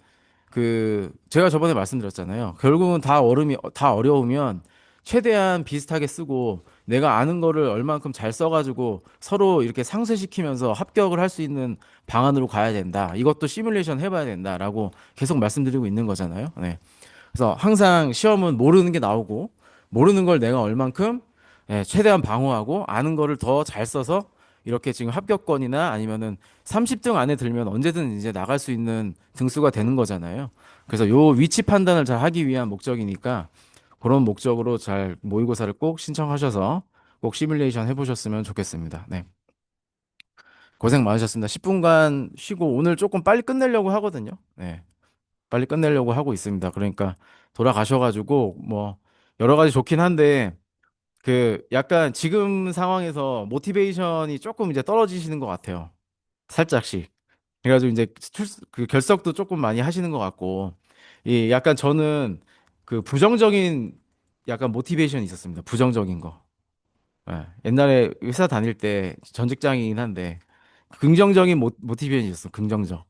그 제가 저번에 말씀드렸잖아요. 결국은 다 어려우면 최대한 비슷하게 쓰고 내가 아는 거를 얼만큼 잘 써가지고 서로 이렇게 상쇄시키면서 합격을 할 수 있는 방안으로 가야 된다. 이것도 시뮬레이션 해봐야 된다라고 계속 말씀드리고 있는 거잖아요. 네. 그래서 항상 시험은 모르는 게 나오고 모르는 걸 내가 얼만큼 최대한 방어하고 아는 거를 더 잘 써서 이렇게 지금 합격권이나 아니면은 30등 안에 들면 언제든 이제 나갈 수 있는 등수가 되는 거잖아요. 그래서 요 위치 판단을 잘 하기 위한 목적이니까 그런 목적으로 잘 모의고사를 꼭 신청하셔서 꼭 시뮬레이션 해보셨으면 좋겠습니다. 네. 고생 많으셨습니다. 10분간 쉬고 오늘 조금 빨리 끝내려고 하거든요. 네. 빨리 끝내려고 하고 있습니다. 그러니까 돌아가셔가지고 뭐 여러 가지 좋긴 한데 그 약간 지금 상황에서 모티베이션이 조금 이제 떨어지시는 것 같아요. 살짝씩. 그래가지고 이제 그 결석도 조금 많이 하시는 것 같고 이 약간 저는 그 부정적인 약간 모티베이션이 있었습니다. 부정적인 거. 예. 옛날에 회사 다닐 때 전 직장이긴 한데 긍정적인 모티베이션이 있었어. 긍정적.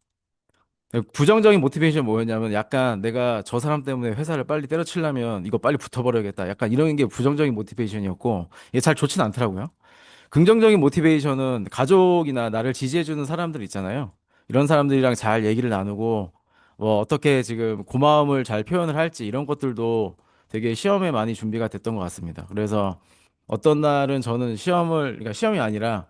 부정적인 모티베이션 뭐였냐면 약간 내가 저 사람 때문에 회사를 빨리 때려치려면 이거 빨리 붙어버려야겠다. 약간 이런 게 부정적인 모티베이션이었고 이게 잘 좋진 않더라고요. 긍정적인 모티베이션은 가족이나 나를 지지해주는 사람들 있잖아요. 이런 사람들이랑 잘 얘기를 나누고 뭐 어떻게 지금 고마움을 잘 표현을 할지 이런 것들도 되게 시험에 많이 준비가 됐던 것 같습니다. 그래서 어떤 날은 저는 그러니까 시험이 아니라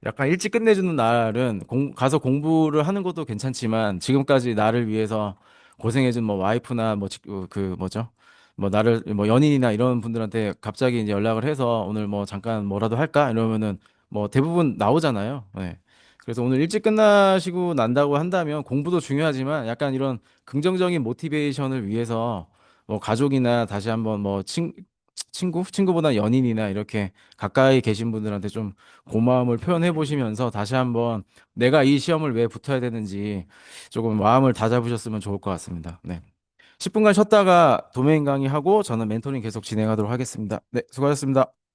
약간 일찍 끝내주는 날은 가서 공부를 하는 것도 괜찮지만 지금까지 나를 위해서 고생해준 뭐 와이프나 뭐 그 뭐죠? 뭐 나를 뭐 연인이나 이런 분들한테 갑자기 이제 연락을 해서 오늘 뭐 잠깐 뭐라도 할까? 이러면은 뭐 대부분 나오잖아요. 네. 그래서 오늘 일찍 끝나시고 난다고 한다면 공부도 중요하지만 약간 이런 긍정적인 모티베이션을 위해서 뭐 가족이나 다시 한번 뭐 친구보다 연인이나 이렇게 가까이 계신 분들한테 좀 고마움을 표현해 보시면서 다시 한번 내가 이 시험을 왜 붙어야 되는지 조금 마음을 다잡으셨으면 좋을 것 같습니다. 네. 10분간 쉬었다가 도메인 강의하고 저는 멘토링 계속 진행하도록 하겠습니다. 네, 수고하셨습니다.